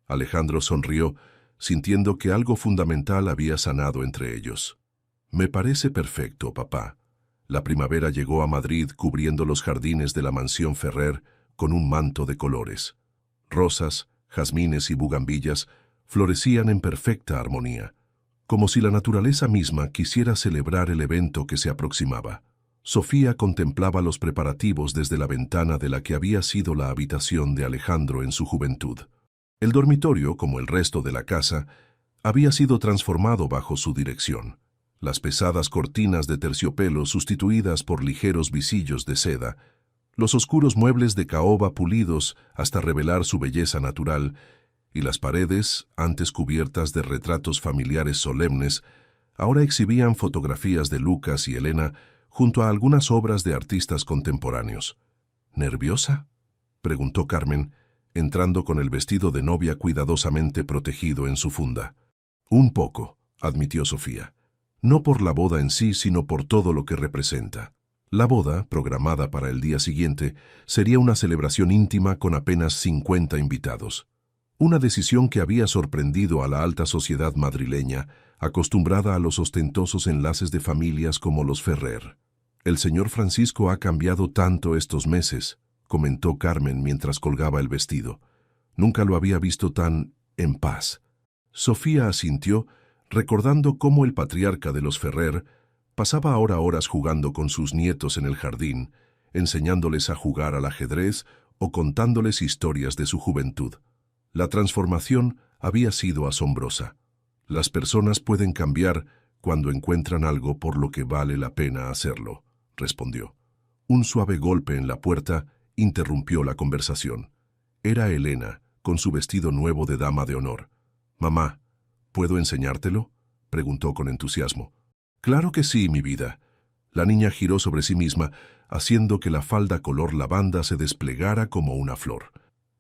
Speaker 1: Alejandro sonrió, sintiendo que algo fundamental había sanado entre ellos. «Me parece perfecto, papá». La primavera llegó a Madrid cubriendo los jardines de la mansión Ferrer con un manto de colores. Rosas, jazmines y bugambillas florecían en perfecta armonía, como si la naturaleza misma quisiera celebrar el evento que se aproximaba. Sofía contemplaba los preparativos desde la ventana de la que había sido la habitación de Alejandro en su juventud. El dormitorio, como el resto de la casa, había sido transformado bajo su dirección. Las pesadas cortinas de terciopelo sustituidas por ligeros visillos de seda, los oscuros muebles de caoba pulidos hasta revelar su belleza natural, y las paredes, antes cubiertas de retratos familiares solemnes, ahora exhibían fotografías de Lucas y Elena junto a algunas obras de artistas contemporáneos. «¿Nerviosa?», preguntó Carmen, entrando con el vestido de novia cuidadosamente protegido en su funda. «Un poco», admitió Sofía. «No por la boda en sí, sino por todo lo que representa». La boda, programada para el día siguiente, sería una celebración íntima con apenas 50 invitados. Una decisión que había sorprendido a la alta sociedad madrileña, acostumbrada a los ostentosos enlaces de familias como los Ferrer. El señor Francisco ha cambiado tanto estos meses, comentó Carmen mientras colgaba el vestido. Nunca lo había visto tan en paz. Sofía asintió, recordando cómo el patriarca de los Ferrer pasaba ahora horas jugando con sus nietos en el jardín, enseñándoles a jugar al ajedrez o contándoles historias de su juventud. La transformación había sido asombrosa. Las personas pueden cambiar cuando encuentran algo por lo que vale la pena hacerlo, respondió. Un suave golpe en la puerta interrumpió la conversación. Era Elena, con su vestido nuevo de dama de honor. «Mamá, ¿puedo enseñártelo?», preguntó con entusiasmo. «Claro que sí, mi vida». La niña giró sobre sí misma, haciendo que la falda color lavanda se desplegara como una flor.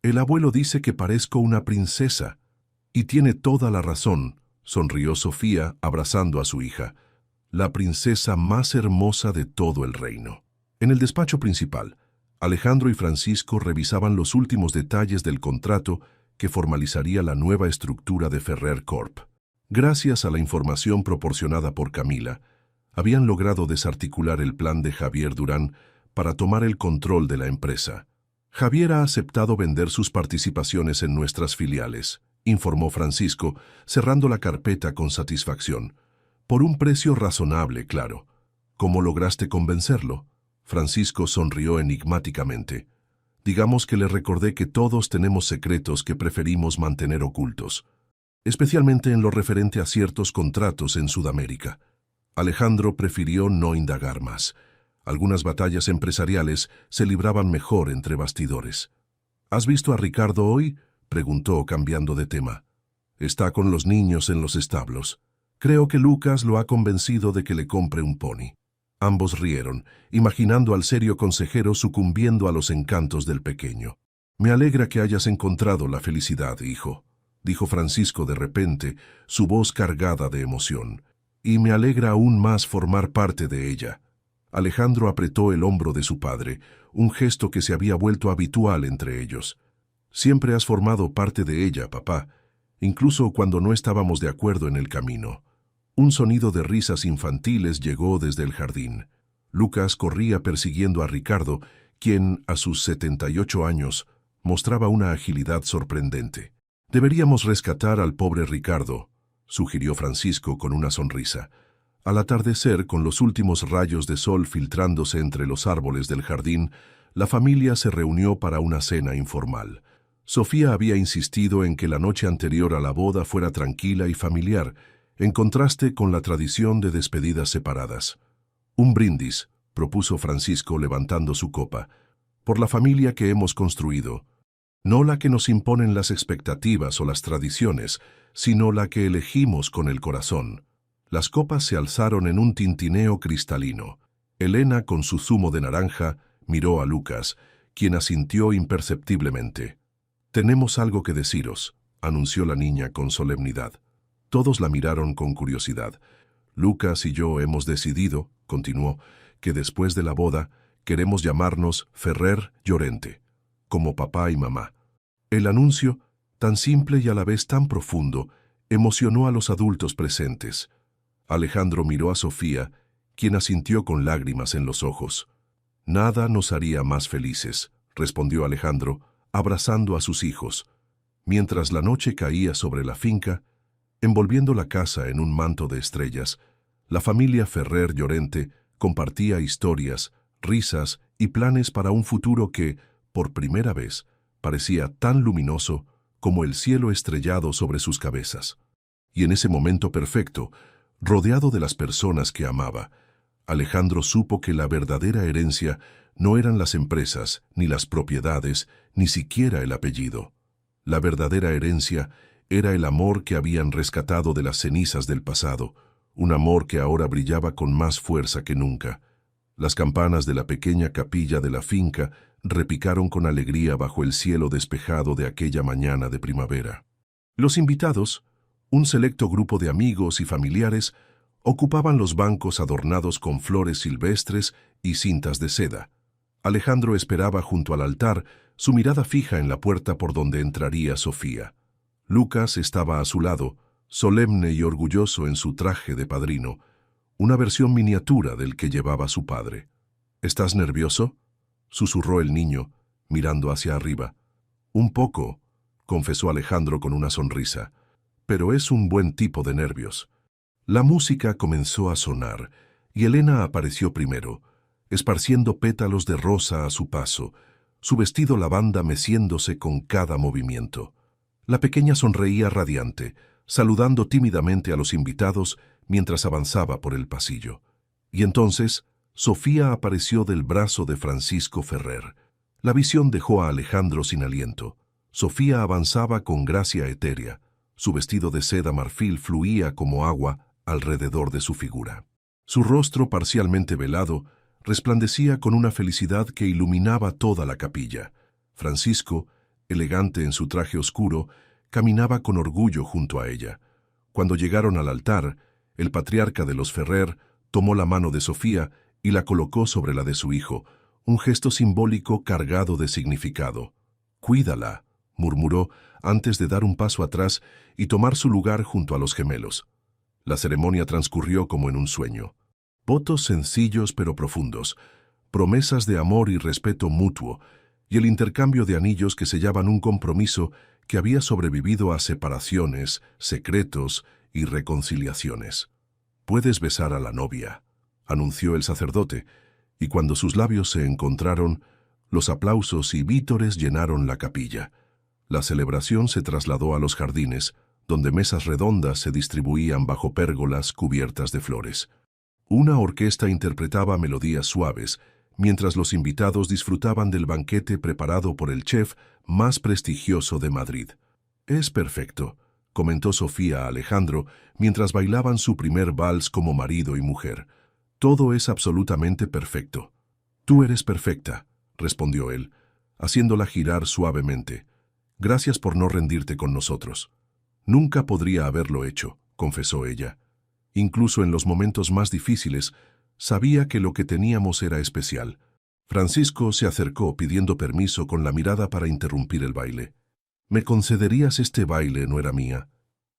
Speaker 1: «El abuelo dice que parezco una princesa». «Y tiene toda la razón», sonrió Sofía abrazando a su hija. «La princesa más hermosa de todo el reino». En el despacho principal, Alejandro y Francisco revisaban los últimos detalles del contrato que formalizaría la nueva estructura de Ferrer Corp. Gracias a la información proporcionada por Camila, habían logrado desarticular el plan de Javier Durán para tomar el control de la empresa. «Javier ha aceptado vender sus participaciones en nuestras filiales», informó Francisco, cerrando la carpeta con satisfacción. «Por un precio razonable, claro». «¿Cómo lograste convencerlo?», Francisco sonrió enigmáticamente. «Digamos que le recordé que todos tenemos secretos que preferimos mantener ocultos, especialmente en lo referente a ciertos contratos en Sudamérica». Alejandro prefirió no indagar más. Algunas batallas empresariales se libraban mejor entre bastidores. «¿Has visto a Ricardo hoy?», preguntó cambiando de tema. «Está con los niños en los establos. Creo que Lucas lo ha convencido de que le compre un pony». Ambos rieron, imaginando al serio consejero sucumbiendo a los encantos del pequeño. «Me alegra que hayas encontrado la felicidad, hijo», dijo Francisco de repente, su voz cargada de emoción. «Y me alegra aún más formar parte de ella». Alejandro apretó el hombro de su padre, un gesto que se había vuelto habitual entre ellos. «Siempre has formado parte de ella, papá, incluso cuando no estábamos de acuerdo en el camino». Un sonido de risas infantiles llegó desde el jardín. Lucas corría persiguiendo a Ricardo, quien, a sus 78 años, mostraba una agilidad sorprendente. «Deberíamos rescatar al pobre Ricardo», sugirió Francisco con una sonrisa. Al atardecer, con los últimos rayos de sol filtrándose entre los árboles del jardín, la familia se reunió para una cena informal. Sofía había insistido en que la noche anterior a la boda fuera tranquila y familiar, en contraste con la tradición de despedidas separadas. «Un brindis», propuso Francisco levantando su copa, «por la familia que hemos construido. No la que nos imponen las expectativas o las tradiciones, sino la que elegimos con el corazón». Las copas se alzaron en un tintineo cristalino. Elena, con su zumo de naranja, miró a Lucas, quien asintió imperceptiblemente. «Tenemos algo que deciros», anunció la niña con solemnidad. Todos la miraron con curiosidad. «Lucas y yo hemos decidido», continuó, «que después de la boda queremos llamarnos Ferrer Llorente, como papá y mamá». El anuncio, tan simple y a la vez tan profundo, emocionó a los adultos presentes. Alejandro miró a Sofía, quien asintió con lágrimas en los ojos. «Nada nos haría más felices», respondió Alejandro, abrazando a sus hijos. Mientras la noche caía sobre la finca, envolviendo la casa en un manto de estrellas, la familia Ferrer Llorente compartía historias, risas y planes para un futuro que, por primera vez, parecía tan luminoso como el cielo estrellado sobre sus cabezas. Y en ese momento perfecto, rodeado de las personas que amaba, Alejandro supo que la verdadera herencia no eran las empresas, ni las propiedades, ni siquiera el apellido. La verdadera herencia era el amor que habían rescatado de las cenizas del pasado, un amor que ahora brillaba con más fuerza que nunca. Las campanas de la pequeña capilla de la finca repicaron con alegría bajo el cielo despejado de aquella mañana de primavera. Los invitados, un selecto grupo de amigos y familiares, ocupaban los bancos adornados con flores silvestres y cintas de seda. Alejandro esperaba junto al altar, su mirada fija en la puerta por donde entraría Sofía. Lucas estaba a su lado, solemne y orgulloso en su traje de padrino, una versión miniatura del que llevaba su padre. ¿Estás nervioso?, susurró el niño, mirando hacia arriba. Un poco, confesó Alejandro con una sonrisa, pero es un buen tipo de nervios. La música comenzó a sonar, y Elena apareció primero, esparciendo pétalos de rosa a su paso, su vestido lavanda meciéndose con cada movimiento. La pequeña sonreía radiante, saludando tímidamente a los invitados mientras avanzaba por el pasillo. Y entonces, Sofía apareció del brazo de Francisco Ferrer. La visión dejó a Alejandro sin aliento. Sofía avanzaba con gracia etérea. Su vestido de seda marfil fluía como agua alrededor de su figura. Su rostro, parcialmente velado, resplandecía con una felicidad que iluminaba toda la capilla. Francisco, elegante en su traje oscuro, caminaba con orgullo junto a ella. Cuando llegaron al altar, el patriarca de los Ferrer tomó la mano de Sofía y la colocó sobre la de su hijo, un gesto simbólico cargado de significado. «Cuídala», murmuró antes de dar un paso atrás y tomar su lugar junto a los gemelos. La ceremonia transcurrió como en un sueño. Votos sencillos pero profundos, promesas de amor y respeto mutuo, y el intercambio de anillos que sellaban un compromiso que había sobrevivido a separaciones, secretos y reconciliaciones. «Puedes besar a la novia», anunció el sacerdote, y cuando sus labios se encontraron, los aplausos y vítores llenaron la capilla. La celebración se trasladó a los jardines, donde mesas redondas se distribuían bajo pérgolas cubiertas de flores. Una orquesta interpretaba melodías suaves, mientras los invitados disfrutaban del banquete preparado por el chef más prestigioso de Madrid. «Es perfecto», comentó Sofía a Alejandro mientras bailaban su primer vals como marido y mujer. «Todo es absolutamente perfecto». «Tú eres perfecta», respondió él, haciéndola girar suavemente. «Gracias por no rendirte con nosotros». «Nunca podría haberlo hecho», confesó ella. «Incluso en los momentos más difíciles, sabía que lo que teníamos era especial». Francisco se acercó pidiendo permiso con la mirada para interrumpir el baile. «¿Me concederías este baile, nuera mía?».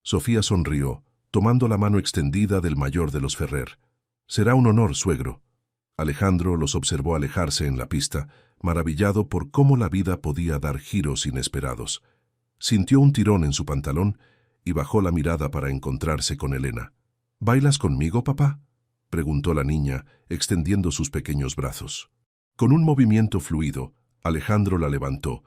Speaker 1: Sofía sonrió, tomando la mano extendida del mayor de los Ferrer. «Será un honor, suegro». Alejandro los observó alejarse en la pista, maravillado por cómo la vida podía dar giros inesperados. Sintió un tirón en su pantalón y bajó la mirada para encontrarse con Elena. «¿Bailas conmigo, papá?», preguntó la niña, extendiendo sus pequeños brazos. Con un movimiento fluido, Alejandro la levantó,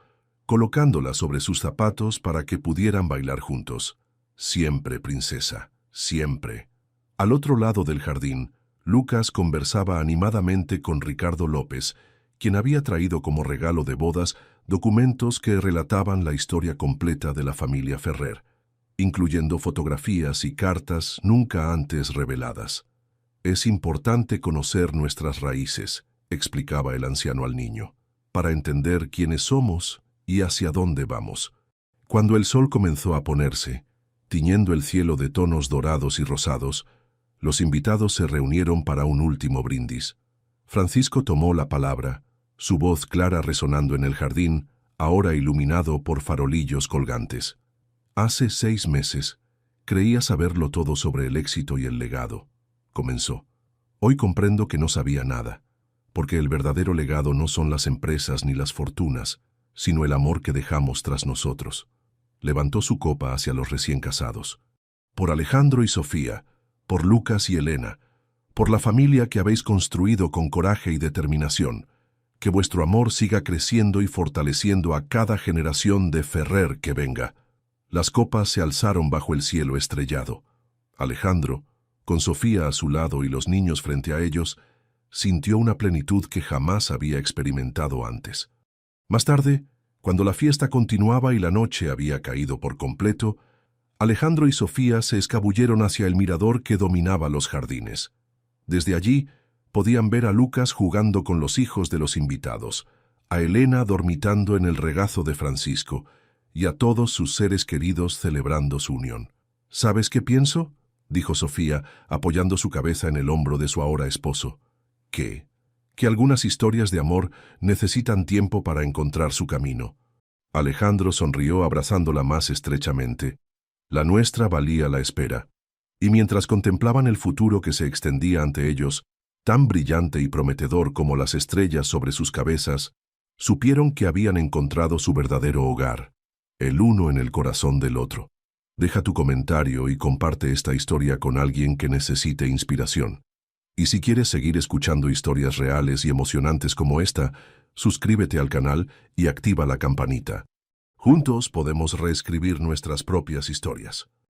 Speaker 1: colocándola sobre sus zapatos para que pudieran bailar juntos. «Siempre, princesa, siempre». Al otro lado del jardín, Lucas conversaba animadamente con Ricardo López, quien había traído como regalo de bodas documentos que relataban la historia completa de la familia Ferrer, incluyendo fotografías y cartas nunca antes reveladas. «Es importante conocer nuestras raíces», explicaba el anciano al niño, «para entender quiénes somos y hacia dónde vamos». Cuando el sol comenzó a ponerse, tiñendo el cielo de tonos dorados y rosados, los invitados se reunieron para un último brindis. Francisco tomó la palabra, su voz clara resonando en el jardín, ahora iluminado por farolillos colgantes. «Hace 6 meses, creía saberlo todo sobre el éxito y el legado», comenzó. «Hoy comprendo que no sabía nada, porque el verdadero legado no son las empresas ni las fortunas, sino el amor que dejamos tras nosotros». Levantó su copa hacia los recién casados. «Por Alejandro y Sofía, por Lucas y Elena, por la familia que habéis construido con coraje y determinación, que vuestro amor siga creciendo y fortaleciendo a cada generación de Ferrer que venga». Las copas se alzaron bajo el cielo estrellado. Alejandro, con Sofía a su lado y los niños frente a ellos, sintió una plenitud que jamás había experimentado antes. Más tarde, cuando la fiesta continuaba y la noche había caído por completo, Alejandro y Sofía se escabulleron hacia el mirador que dominaba los jardines. Desde allí, podían ver a Lucas jugando con los hijos de los invitados, a Elena dormitando en el regazo de Francisco y a todos sus seres queridos celebrando su unión. «¿Sabes qué pienso?», dijo Sofía, apoyando su cabeza en el hombro de su ahora esposo. «¿Qué?». «Que algunas historias de amor necesitan tiempo para encontrar su camino». Alejandro sonrió abrazándola más estrechamente. La nuestra valía la espera. Y mientras contemplaban el futuro que se extendía ante ellos, tan brillante y prometedor como las estrellas sobre sus cabezas, supieron que habían encontrado su verdadero hogar, el uno en el corazón del otro. Deja tu comentario y comparte esta historia con alguien que necesite inspiración. Y si quieres seguir escuchando historias reales y emocionantes como esta, suscríbete al canal y activa la campanita. Juntos podemos reescribir nuestras propias historias.